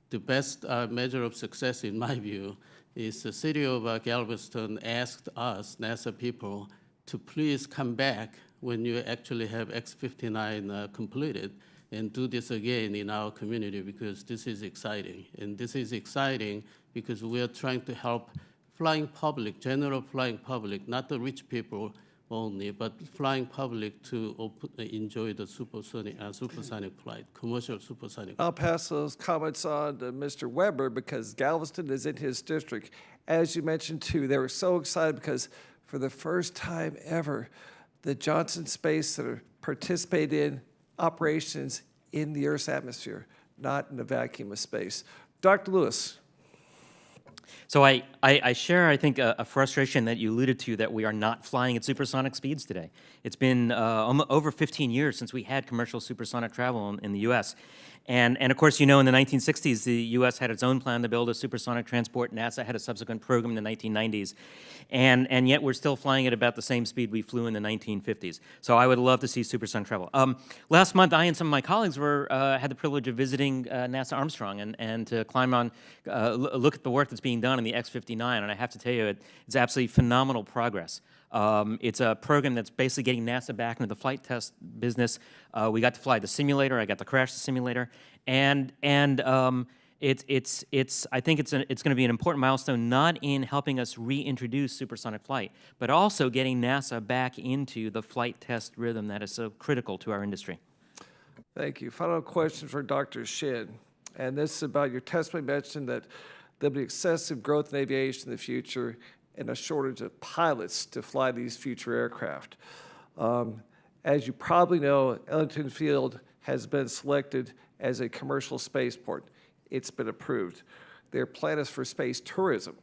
the best measure of success, in my view, is the city of Galveston asked us, NASA people, to please come back when you actually have X-59 completed and do this again in our community because this is exciting. And this is exciting because we are trying to help flying public, general flying public, not the rich people only, but flying public to enjoy the supersonic flight, commercial supersonic. I'll pass those comments on to Mr. Weber because Galveston is in his district. As you mentioned too, they were so excited because for the first time ever, the Johnson Space Center participated in operations in the Earth's atmosphere, not in a vacuum of space. Dr. Lewis. So I share, I think, a frustration that you alluded to that we are not flying at supersonic speeds today. It's been over 15 years since we had commercial supersonic travel in the U.S. And of course, you know, in the 1960s, the U.S. had its own plan to build a supersonic transport. NASA had a subsequent program in the 1990s. And yet we're still flying at about the same speed we flew in the 1950s. So I would love to see supersonic travel. Last month, I and some of my colleagues had the privilege of visiting NASA Armstrong and to climb on, look at the work that's being done in the X-59. And I have to tell you, it's absolutely phenomenal progress. It's a program that's basically getting NASA back into the flight test business. We got to fly the simulator. I got to crash the simulator, and I think it's going to be an important milestone, not in helping us reintroduce supersonic flight, but also getting NASA back into the flight test rhythm that is so critical to our industry. Thank you. Final question for Dr. Shin, and this is about your testimony mentioned that there'll be excessive growth in aviation in the future and a shortage of pilots to fly these future aircraft. As you probably know, Ellington Field has been selected as a commercial spaceport. It's been approved. Their plan is for space tourism.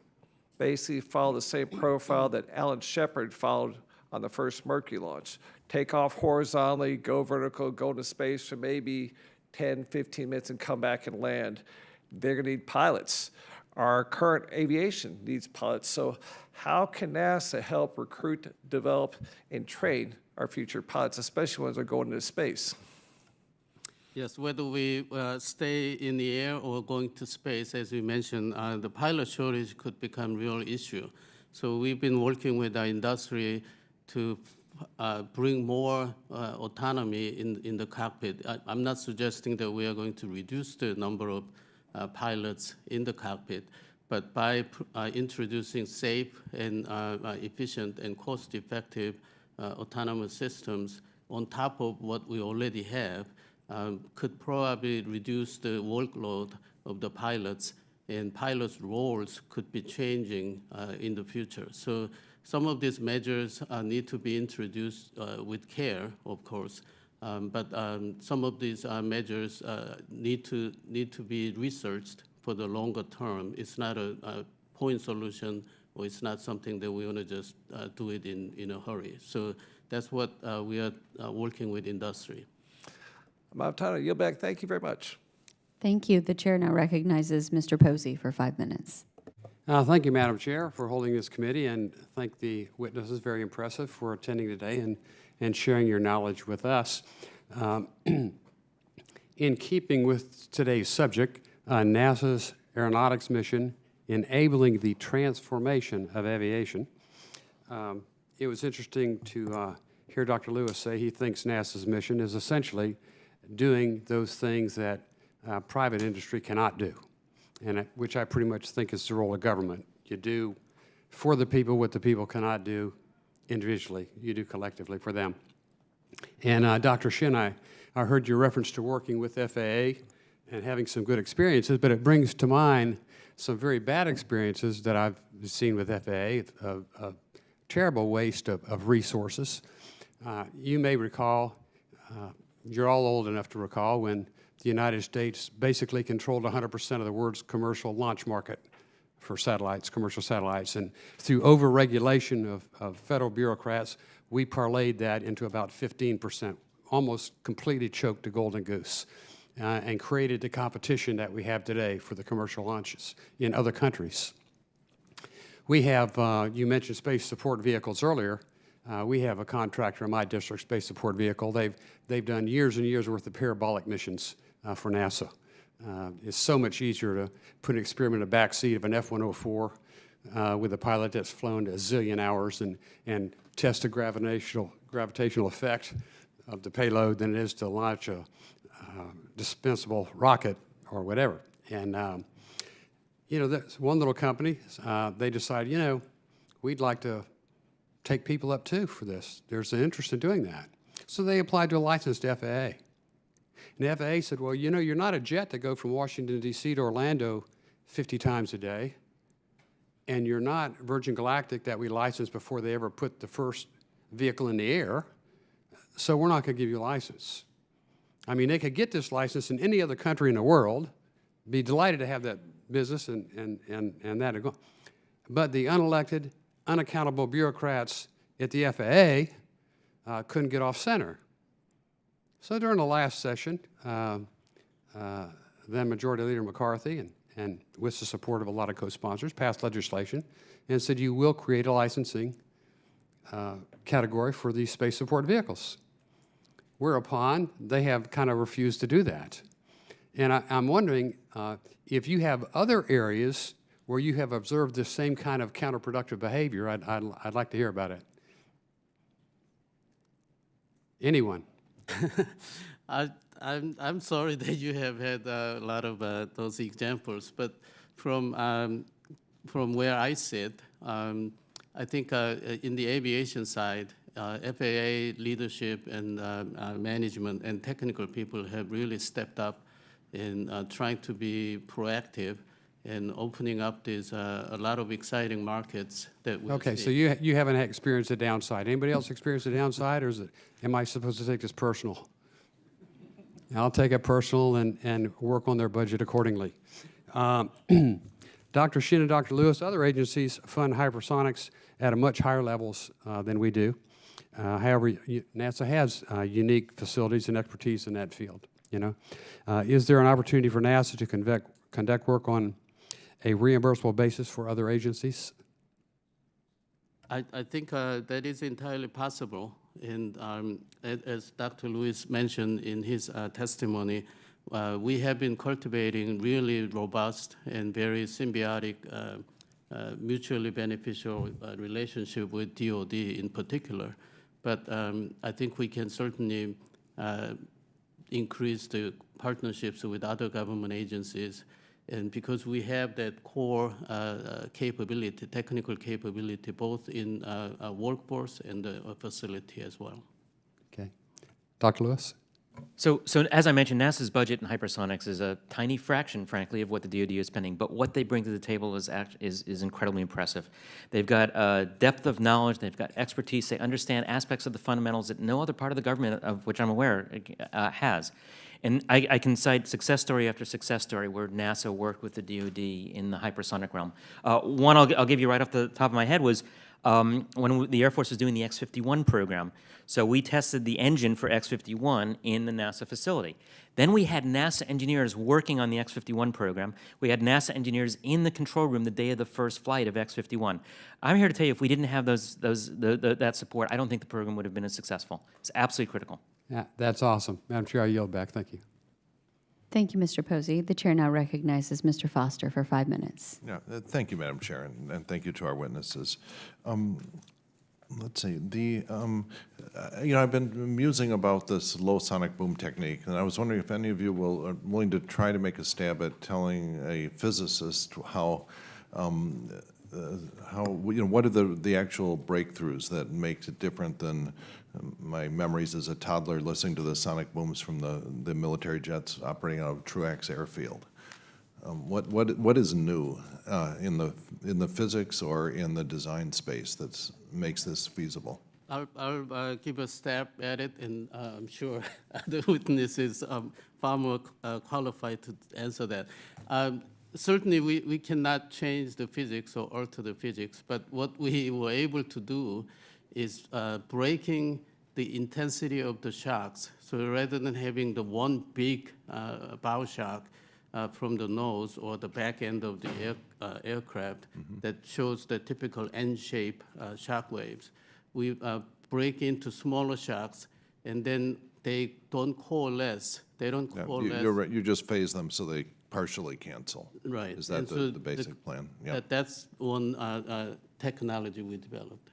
Basically follow the same profile that Alan Shepard followed on the first Mercury launch. Take off horizontally, go vertical, go into space for maybe 10, 15 minutes and come back and land. They're going to need pilots. Our current aviation needs pilots. So how can NASA help recruit, develop, and train our future pilots, especially ones that are going into space? Yes, whether we stay in the air or going to space, as you mentioned, the pilot shortage could become a real issue. So we've been working with our industry to bring more autonomy in the cockpit. I'm not suggesting that we are going to reduce the number of pilots in the cockpit, but by introducing safe and efficient and cost-effective autonomous systems on top of what we already have, could probably reduce the workload of the pilots, and pilots' roles could be changing in the future. So some of these measures need to be introduced with care, of course, but some of these measures need to be researched for the longer term. It's not a point solution, or it's not something that we want to just do it in a hurry. So that's what we are working with industry. I'm out of time. I yield back. Thank you very much. Thank you. The chair now recognizes Mr. Posey for 5 minutes. Thank you, Madam Chair, for holding this committee, and thank the witnesses, very impressive, for attending today and sharing your knowledge with us. In keeping with today's subject, NASA's Aeronautics mission, enabling the transformation of aviation, it was interesting to hear Dr. Lewis say he thinks NASA's mission is essentially doing those things that private industry cannot do, and which I pretty much think is the role of government. You do for the people what the people cannot do individually. You do collectively for them. And Dr. Shin, I heard your reference to working with FAA and having some good experiences, but it brings to mind some very bad experiences that I've seen with FAA, of terrible waste of resources. You may recall, you're all old enough to recall, when the United States basically controlled 100% of the world's commercial launch market for satellites, commercial satellites. And through over-regulation of federal bureaucrats, we parlayed that into about 15%, almost completely choked the golden goose, and created the competition that we have today for the commercial launches in other countries. We have, you mentioned space support vehicles earlier. We have a contractor in my district, Space Support Vehicle. They've done years and years worth of parabolic missions for NASA. It's so much easier to put an experiment in the back seat of an F-104 with a pilot that's flown a zillion hours and test the gravitational effect of the payload than it is to launch a dispensable rocket or whatever. And you know, that's one little company. They decided, you know, we'd like to take people up too for this. There's an interest in doing that. So they applied to a license to FAA. And the FAA said, well, you know, you're not a jet that go from Washington, D.C. to Orlando 50 times a day. And you're not Virgin Galactic that we licensed before they ever put the first vehicle in the air. So we're not going to give you a license. I mean, they could get this license in any other country in the world, be delighted to have that business and that. But the unelected, unaccountable bureaucrats at the FAA couldn't get off center. So during the last session, then Majority Leader McCarthy, and with the support of a lot of co-sponsors, passed legislation and said you will create a licensing category for these space support vehicles. Whereupon they have kind of refused to do that. And I'm wondering if you have other areas where you have observed this same kind of counterproductive behavior. I'd like to hear about it. Anyone? I'm sorry that you have had a lot of those examples, but from where I sit, I think in the aviation side, FAA leadership and management and technical people have really stepped up in trying to be proactive and opening up these a lot of exciting markets that we Okay, see. so you haven't experienced a downside. Anybody else experienced a downside, or am I supposed to take this personal? I'll take it personal and work on their budget accordingly. Dr. Shin and Dr. Lewis, other agencies fund hypersonics at a much higher levels than we do. However, NASA has unique facilities and expertise in that field. Is there an opportunity for NASA to conduct work on a reimbursable basis for other agencies? I think that is entirely possible. And as Dr. Lewis mentioned in his testimony, we have been cultivating really robust and very symbiotic, mutually beneficial relationship with DoD in particular. But I think we can certainly increase the partnerships with other government agencies. And because we have that core capability, technical capability, both in our workforce and the facility as well. Okay. Dr. Lewis? So as I mentioned, NASA's budget in hypersonics is a tiny fraction, frankly, of what the DoD is spending. But what they bring to the table is incredibly impressive. They've got depth of knowledge. They've got expertise. They understand aspects of the fundamentals that no other part of the government, of which I'm aware, has. And I can cite success story after success story where NASA worked with the DoD in the hypersonic realm. One I'll give you right off the top of my head was when the Air Force was doing the X-51 program. So we tested the engine for X-51 in the NASA facility. Then we had NASA engineers working on the X-51 program. We had NASA engineers in the control room the day of the first flight of X-51. I'm here to tell you, if we didn't have that support, I don't think the program would have been as successful. It's absolutely critical. Yeah, that's awesome. Madam Chair, I yield back. Thank you. Thank you, Mr. Posey. The chair now recognizes Mr. Foster for 5 minutes. Yeah, thank you, Madam Chair, and thank you to our witnesses. Let's see, I've been musing about this low sonic boom technique, and I was wondering if any of you are willing to try to make a stab at telling a physicist how what are the actual breakthroughs that makes it different than my memories as a toddler listening to the sonic booms from the military jets operating out of Truax Airfield. What is new in the physics or in the design space that makes this feasible? I'll give a stab at it, and I'm sure the witnesses are far more qualified to answer that. Certainly, we cannot change the physics or alter the physics, but what we were able to do is breaking the intensity of the shocks. So rather than having the one big bow shock from the nose or the back end of the aircraft that shows the typical N-shape shock waves, we break into smaller shocks, and then they don't coalesce. They don't coalesce. You're right. You just phase them so they partially cancel. Right. Is that And so the basic plan? Yeah. That's one technology we developed.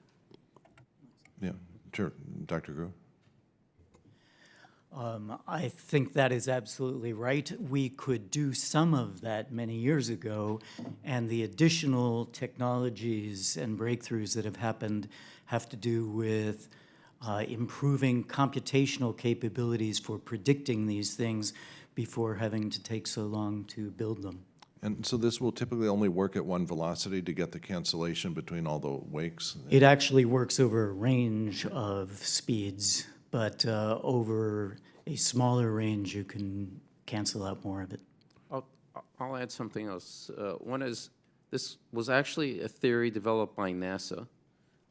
Yeah. Sure. Dr. Kroo? I think that is absolutely right. We could do some of that many years ago, and the additional technologies and breakthroughs that have happened have to do with improving computational capabilities for predicting these things before having to take so long to build them. And so this will typically only work at one velocity to get the cancellation between all the wakes? It actually works over a range of speeds, but over a smaller range, you can cancel out more of it. I'll add something else. One is, this was actually a theory developed by NASA.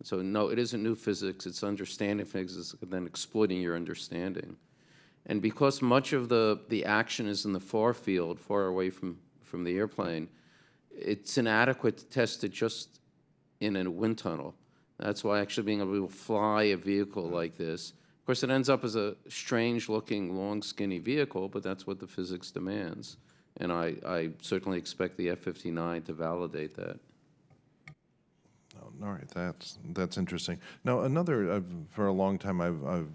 So no, it isn't new physics. It's understanding physics and then exploiting your understanding. And because much of the action is in the far field, far away from the airplane, it's inadequate to test it just in a wind tunnel. That's why actually being able to fly a vehicle like this, of course it ends up as a strange-looking, long, skinny vehicle, but that's what the physics demands. And I certainly expect the F-59 to validate that. All right, that's interesting. Now, for a long time, I've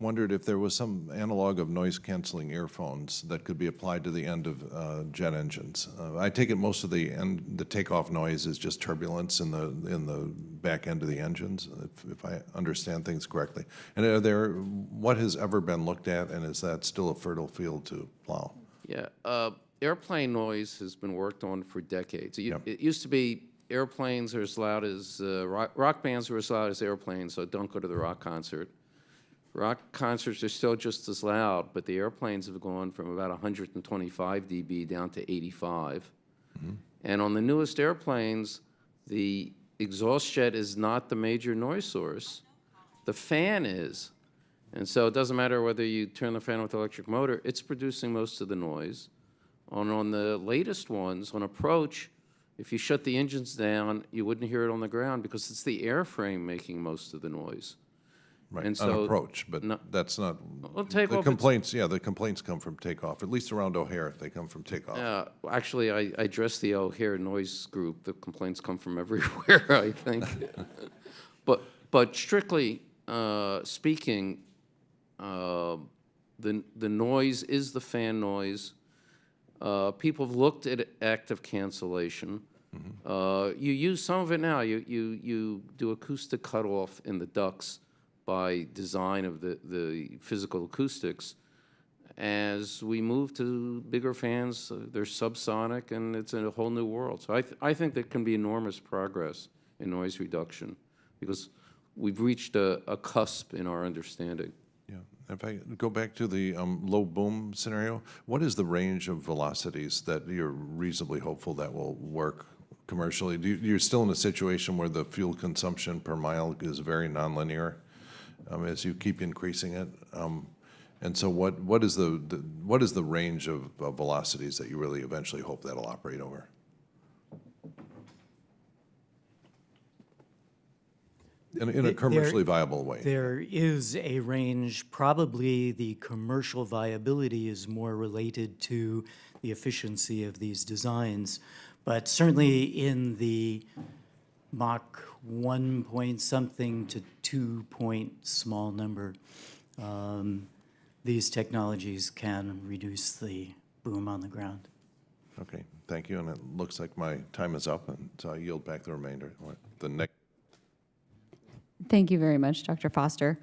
wondered if there was some analog of noise-canceling earphones that could be applied to the end of jet engines. I take it most of the takeoff noise is just turbulence in the back end of the engines, if I understand things correctly. And what has ever been looked at, and is that still a fertile field to plow? Yeah, airplane noise has been worked on for decades. Yep. It used to be airplanes are as loud as, rock bands are as loud as airplanes, so don't go to the rock concert. Rock concerts are still just as loud, but the airplanes have gone from about 125 dB down to 85. And on the newest airplanes, the exhaust jet is not the major noise source. The fan is. And so it doesn't matter whether you turn the fan with electric motor, it's producing most of the noise. On the latest ones, on approach, if you shut the engines down, you wouldn't hear it on the ground because it's the airframe making most of the noise. Right, And on so- approach, but No- that's not, Well, the takeoff, it's- complaints, yeah, the complaints come from takeoff, at least around O'Hare, they come from takeoff. Actually, I address the O'Hare noise group. The complaints come from everywhere, I think. But strictly speaking, the noise is the fan noise. People have looked at active cancellation. You use some of it now. You do acoustic cutoff in the ducts by design of the physical acoustics. As we move to bigger fans, they're subsonic, and it's in a whole new world. So I think there can be enormous progress in noise reduction because we've reached a cusp in our understanding. Yeah, if I go back to the low boom scenario, what is the range of velocities that you're reasonably hopeful that will work commercially? You're still in a situation where the fuel consumption per mile is very nonlinear as you keep increasing it. And so what is the range of velocities that you really eventually hope that'll operate over? In a commercially viable way. There is a range. Probably the commercial viability is more related to the efficiency of these designs. But certainly in the Mach 1 point something to 2 point small number, these technologies can reduce the boom on the ground. Okay, thank you. And it looks like my time is up, and so I yield back the remainder. The next. Thank you very much, Dr. Foster.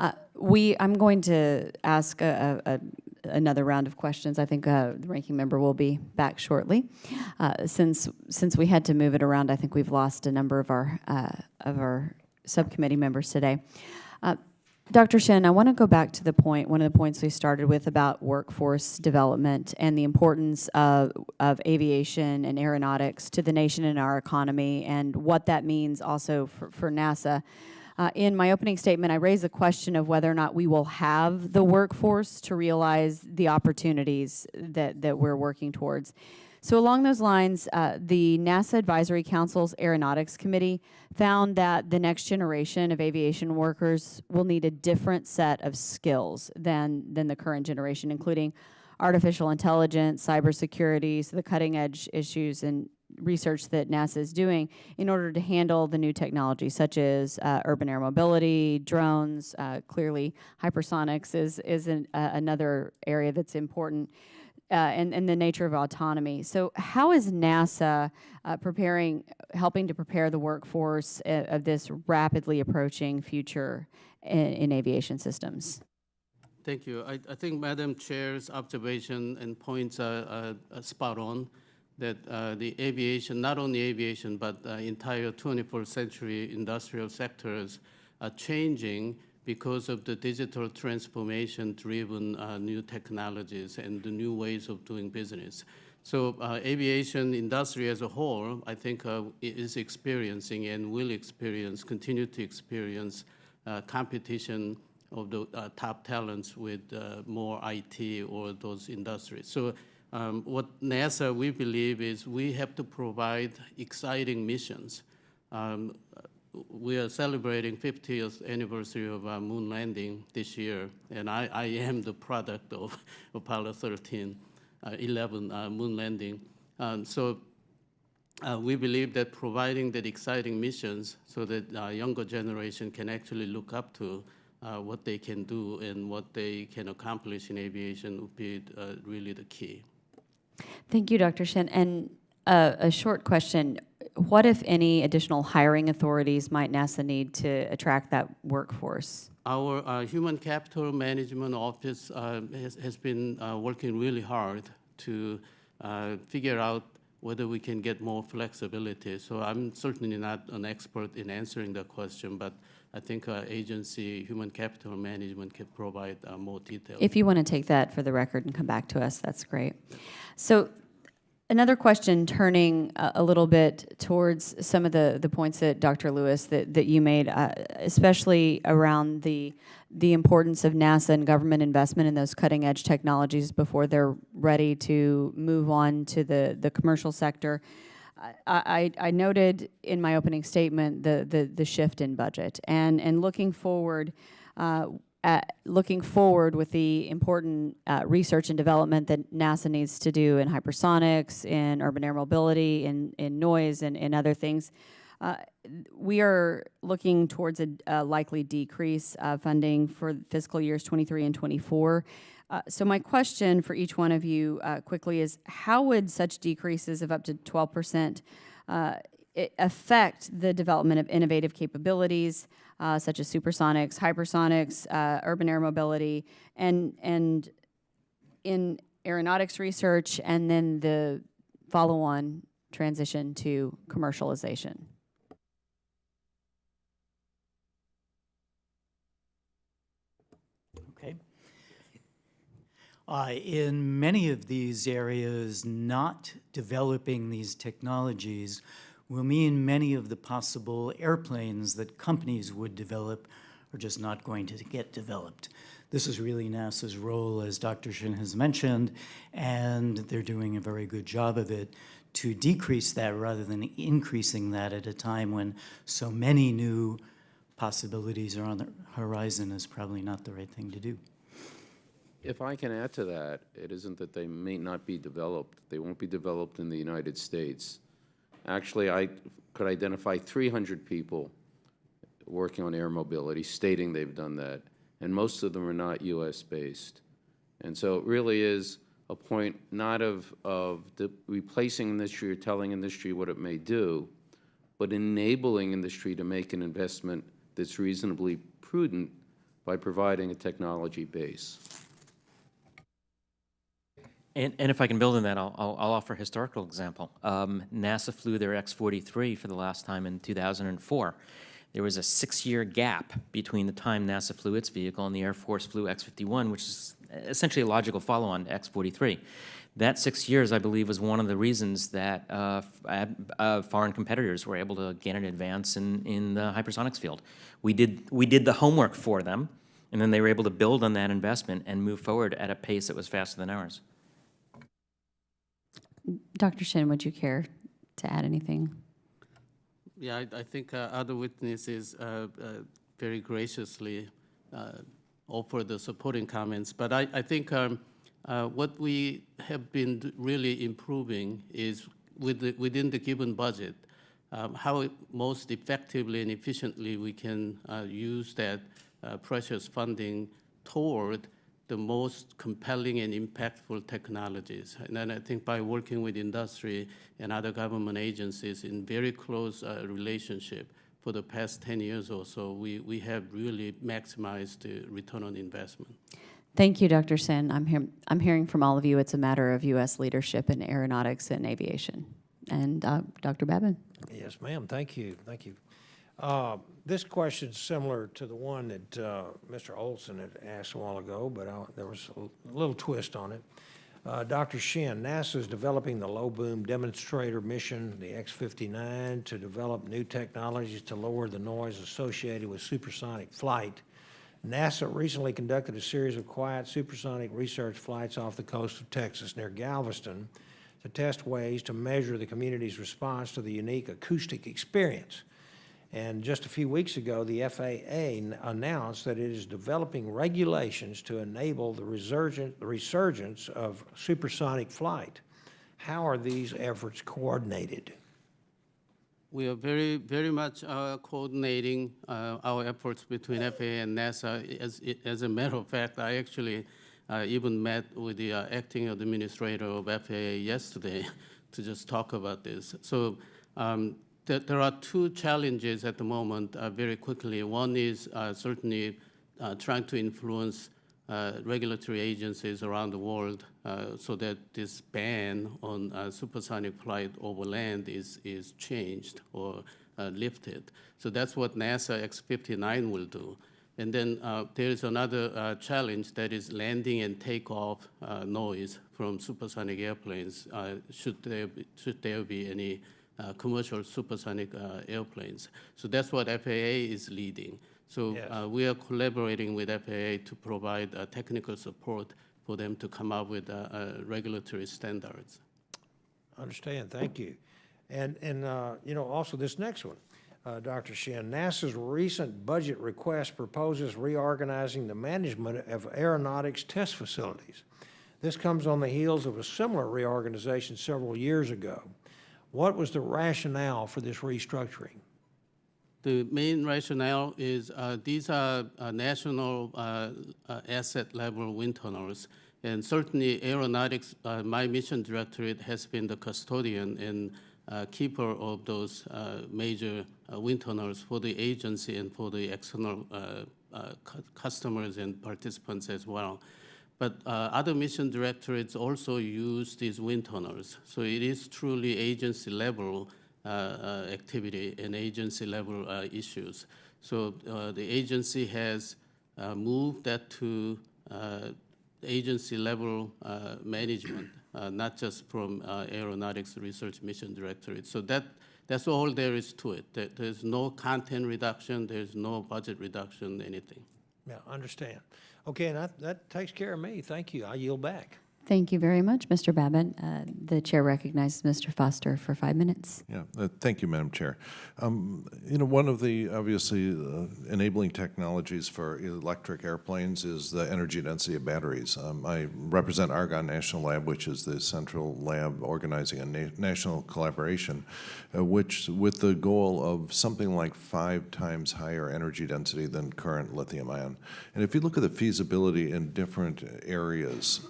I'm going to ask another round of questions. I think the ranking member will be back shortly. Since we had to move it around, I think we've lost a number of our subcommittee members today. Dr. Shin, I want to go back to one of the points we started with about workforce development and the importance of aviation and aeronautics to the nation and our economy, and what that means also for NASA. In my opening statement, I raised the question of whether or not we will have the workforce to realize the opportunities that we're working towards. So along those lines, the NASA Advisory Council's Aeronautics Committee found that the next generation of aviation workers will need a different set of skills than the current generation, including artificial intelligence, cybersecurity, so the cutting edge issues and research that NASA is doing in order to handle the new technology, such as urban air mobility, drones. Clearly, hypersonics is another area that's important. And the nature of autonomy. So how is NASA helping to prepare the workforce of this rapidly approaching future in aviation systems? Thank you. I think Madam Chair's observation and points are spot on, that the aviation, not only aviation, but entire 21st century industrial sectors are changing because of the digital transformation-driven new technologies and the new ways of doing business. So aviation industry as a whole, I think, is experiencing and will continue to experience competition of the top talents with more IT or those industries. So what NASA, we believe, is we have to provide exciting missions. We are celebrating 50th anniversary of our moon landing this year, and I am the product of Apollo 13, 11 moon landing. So we believe that providing that exciting missions so that our younger generation can actually look up to what they can do and what they can accomplish in aviation would be really the key. Thank you, Dr. Shin. And a short question. What, if any, additional hiring authorities might NASA need to attract that workforce? Our Human Capital Management Office has been working really hard to figure out whether we can get more flexibility. So I'm certainly not an expert in answering that question, but I think our agency, Human Capital Management, can provide more details. If you want to take that for the record and come back to us, that's great. So Another question, turning a little bit towards some of the points that Dr. Lewis that you made, especially around the importance of NASA and government investment in those cutting edge technologies before they're ready to move on to the commercial sector. I noted in my opening statement the shift in budget and looking forward. Looking forward with the important research and development that NASA needs to do in hypersonics, in urban air mobility, in noise, and in other things, we are looking towards a likely decrease of funding for fiscal years 23 and 24. So my question for each one of you quickly is, how would such decreases of up to 12% affect the development of innovative capabilities, such as supersonics, hypersonics, urban air mobility, and in aeronautics research, and then the follow-on transition to commercialization? Okay. In many of these areas, not developing these technologies will mean many of the possible airplanes that companies would develop are just not going to get developed. This is really NASA's role, as Dr. Shin has mentioned, and they're doing a very good job of it to decrease that rather than increasing that at a time when so many new possibilities are on the horizon is probably not the right thing to do. If I can add to that, it isn't that they may not be developed. They won't be developed in the United States. Actually, I could identify 300 people working on air mobility stating they've done that, and most of them are not U.S.-based. And so it really is a point not of replacing industry or telling industry what it may do, but enabling industry to make an investment that's reasonably prudent by providing a technology base. And if I can build on that, I'll offer a historical example. NASA flew their X-43 for the last time in 2004. There was a 6-year gap between the time NASA flew its vehicle and the Air Force flew X-51, which is essentially a logical follow-on to X-43. That 6 years, I believe, was one of the reasons that foreign competitors were able to gain an advance in the hypersonics field. We did the homework for them, and then they were able to build on that investment and move forward at a pace that was faster than ours. Dr. Shin, would you care to add anything? Yeah, I think other witnesses very graciously offered the supporting comments. But I think what we have been really improving is within the given budget, how most effectively and efficiently we can use that precious funding toward the most compelling and impactful technologies. And then I think by working with industry and other government agencies in very close relationship for the past 10 years or so, we have really maximized the return on investment. Thank you, Dr. Shin. I'm hearing from all of you it's a matter of U.S. leadership in aeronautics and aviation. And Dr. Babin? Yes, ma'am. Thank you. Thank you. This question is similar to the one that Mr. Olson had asked a while ago, but there was a little twist on it. Dr. Shin, NASA is developing the low-boom demonstrator mission, the X-59, to develop new technologies to lower the noise associated with supersonic flight. NASA recently conducted a series of quiet supersonic research flights off the coast of Texas near Galveston to test ways to measure the community's response to the unique acoustic experience. And just a few weeks ago, the FAA announced that it is developing regulations to enable the resurgence of supersonic flight. How are these efforts coordinated? We are very, very much coordinating our efforts between FAA and NASA. As a matter of fact, I actually even met with the acting administrator of FAA yesterday to just talk about this. So there are two challenges at the moment very quickly. One is certainly trying to influence regulatory agencies around the world so that this ban on supersonic flight over land is changed or lifted. So that's what NASA X-59 will do. And then there is another challenge, that is landing and takeoff noise from supersonic airplanes, should there be any commercial supersonic airplanes. So that's what FAA is leading. So Yes. we are collaborating with FAA to provide technical support for them to come up with regulatory standards. Understand, thank you. And you know, also this next one, Dr. Shin, NASA's recent budget request proposes reorganizing the management of aeronautics test facilities. This comes on the heels of a similar reorganization several years ago. What was the rationale for this restructuring? The main rationale is these are national asset level wind tunnels, and certainly Aeronautics, my mission directorate, has been the custodian and keeper of those major wind tunnels for the agency and for the external customers and participants as well. But other mission directorates also use these wind tunnels. So it is truly agency level activity and agency level issues. So the agency has moved that to agency level management, not just from Aeronautics Research Mission Directorate. So that's all there is to it. There's no content reduction, there's no budget reduction, anything. Yeah, understand. Okay, and that takes care of me. Thank you. I yield back. Thank you very much, Mr. Babin. The chair recognizes Mr. Foster for 5 minutes. Yeah, thank you, Madam Chair. You know, one of the obviously enabling technologies for electric airplanes is the energy density of batteries. I represent Argonne National Lab, which is the central lab organizing a national collaboration, which with the goal of something like 5 times higher energy density than current lithium ion. And if you look at the feasibility in different areas,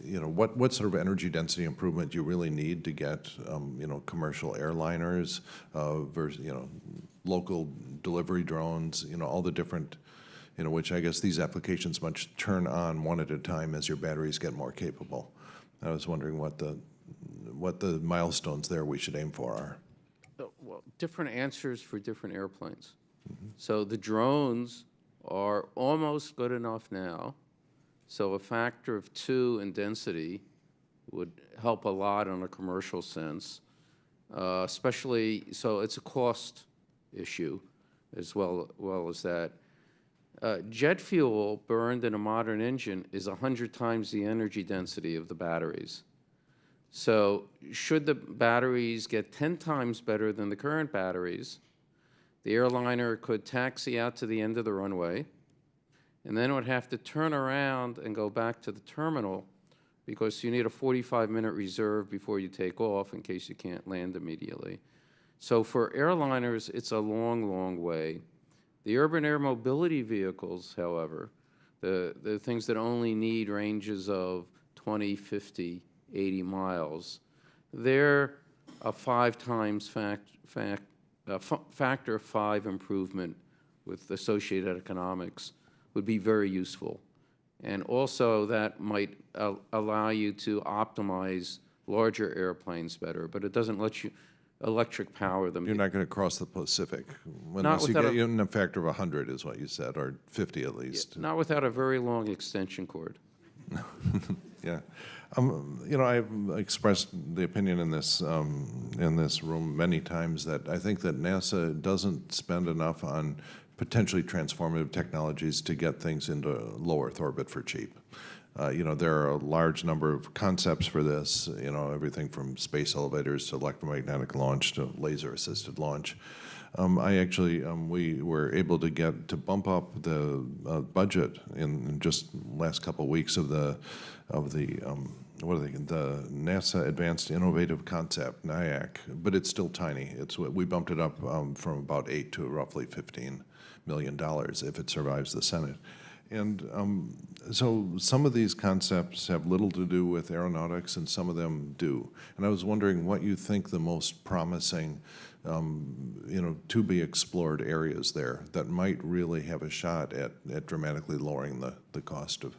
you know, what sort of energy density improvement do you really need to get, you know, commercial airliners versus, you know, local delivery drones, you know, all the different, you know, which I guess these applications must turn on one at a time as your batteries get more capable. I was wondering what the milestones there we should aim for are. Well, different answers for different airplanes. So the drones are almost good enough now. So a factor of 2 in density would help a lot in a commercial sense, especially, so it's a cost issue as well as that. Jet fuel burned in a modern engine is 100 times the energy density of the batteries. So should the batteries get 10 times better than the current batteries, the airliner could taxi out to the end of the runway, and then would have to turn around and go back to the terminal because you need a 45-minute reserve before you take off in case you can't land immediately. So for airliners, it's a long, long way. The urban air mobility vehicles, however, the things that only need ranges of 20, 50, 80 miles, they're a 5 times factor of 5 improvement with associated economics would be very useful. And also that might allow you to optimize larger airplanes better, but it doesn't let you electric power them. You're not going to cross the Pacific Not unless you without get in a factor of 100 is what you said, or 50 at least. Not without a very long extension cord. Yeah. You know, I've expressed the opinion in this room many times that I think that NASA doesn't spend enough on potentially transformative technologies to get things into low Earth orbit for cheap. You know, there are a large number of concepts for this, you know, everything from space elevators to electromagnetic launch to laser-assisted launch. We were able to bump up the budget in just last couple of weeks of the NASA Advanced Innovative Concept, NIAC, but it's still tiny. We bumped it up from about 8 to roughly $15 million if it survives the Senate. And so some of these concepts have little to do with aeronautics and some of them do. And I was wondering what you think the most promising, you know, to be explored areas there that might really have a shot at dramatically lowering the cost of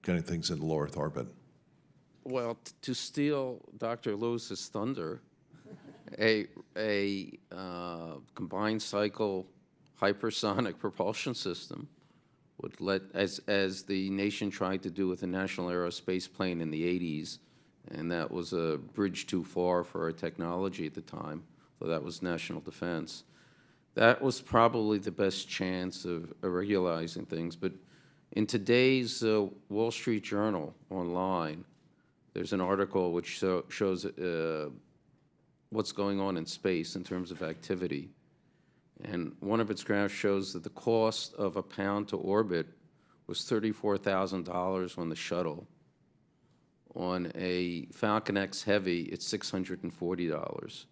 getting things into low Earth orbit. Well, to steal Dr. Lewis's thunder, a combined cycle hypersonic propulsion system would let, as the nation tried to do with the National Aerospace plane in the 80s, and that was a bridge too far for our technology at the time, so that was national defense. That was probably the best chance of regularizing things. But in today's Wall Street Journal online, there's an article which shows what's going on in space in terms of activity. And one of its graphs shows that the cost of a pound to orbit was $34,000 on the shuttle. On a Falcon X Heavy, it's $640.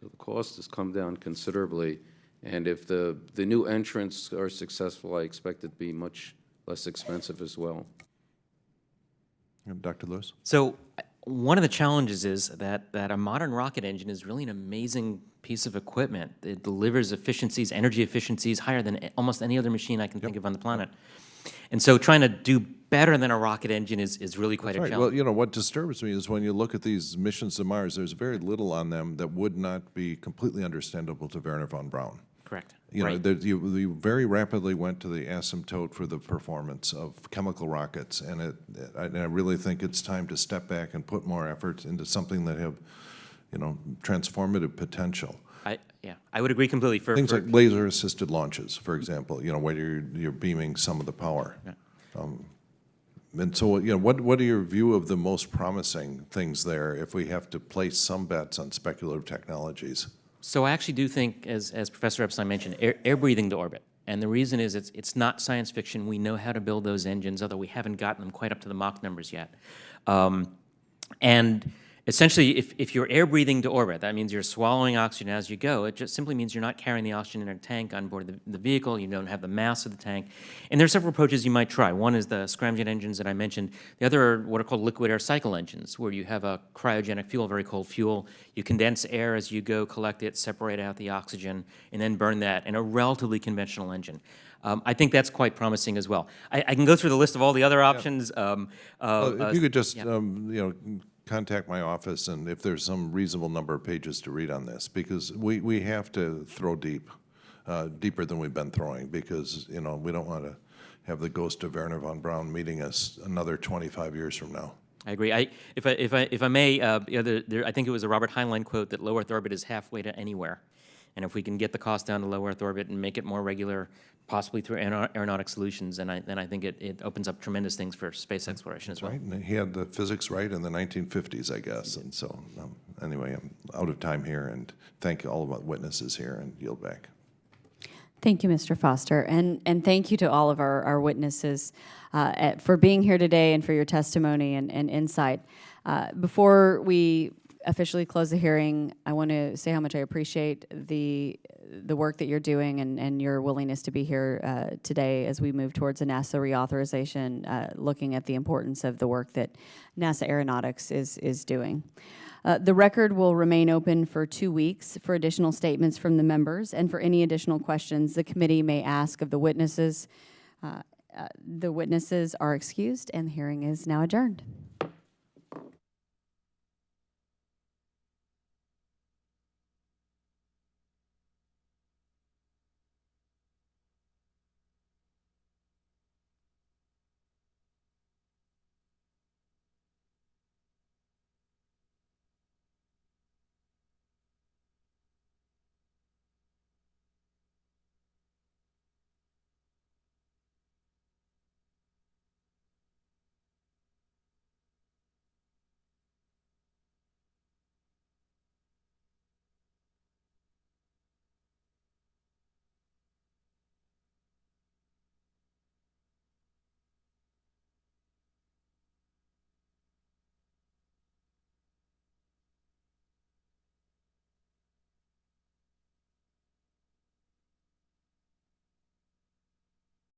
So the cost has come down considerably. And if the new entrants are successful, I expect it to be much less expensive as well. Dr. Lewis? So one of the challenges is that a modern rocket engine is really an amazing piece of equipment. It delivers efficiencies, energy efficiencies, higher than almost any other machine I can think of on the planet. And so trying to do better than a rocket engine is really quite a Right. challenge. Well, you know, what disturbs me is when you look at these missions to Mars, there's very little on them that would not be completely understandable to Wernher von Braun. Correct. You know, Right. you very rapidly went to the asymptote for the performance of chemical rockets, and I really think it's time to step back and put more effort into something that have, you know, transformative potential. I would agree completely. Things like laser-assisted launches, for example, you know, where you're beaming some of the power. Yeah. And so, you know, what are your view of the most promising things there if we have to place some bets on speculative technologies? So I actually do think, as Professor Epstein mentioned, air breathing to orbit. And the reason is it's not science fiction. We know how to build those engines, although we haven't gotten them quite up to the Mach numbers yet. And essentially, if you're air breathing to orbit, that means you're swallowing oxygen as you go. It just simply means you're not carrying the oxygen in a tank on board the vehicle. You don't have the mass of the tank. And there are several approaches you might try. One is the scramjet engines that I mentioned. The other are what are called liquid air cycle engines, where you have a cryogenic fuel, very cold fuel. You condense air as you go, collect it, separate out the oxygen, and then burn that in a relatively conventional engine. I think that's quite promising as well. I can go through the list of all the other options. If you could just, you know, contact my office, and if there's some reasonable number of pages to read on this, because we have to throw deep, deeper than we've been throwing, because, you know, we don't want to have the ghost of Wernher von Braun meeting us another 25 years from now. I agree. If I may, I think it was a Robert Heinlein quote that low Earth orbit is halfway to anywhere. And if we can get the cost down to low Earth orbit and make it more regular, possibly through aeronautic solutions, then I think it opens up tremendous things for space exploration as well. Right, and he had the physics right in the 1950s, I guess. And so, anyway, I'm out of time here, and thank you all of the witnesses here, and yield back. Thank you, Mr. Foster, and thank you to all of our witnesses for being here today and for your testimony and insight. Before we officially close the hearing, I want to say how much I appreciate the work that you're doing and your willingness to be here today as we move towards a NASA reauthorization, looking at the importance of the work that NASA Aeronautics is doing. The record will remain open for 2 weeks for additional statements from the members, and for any additional questions the committee may ask of the witnesses. The witnesses are excused, and the hearing is now adjourned.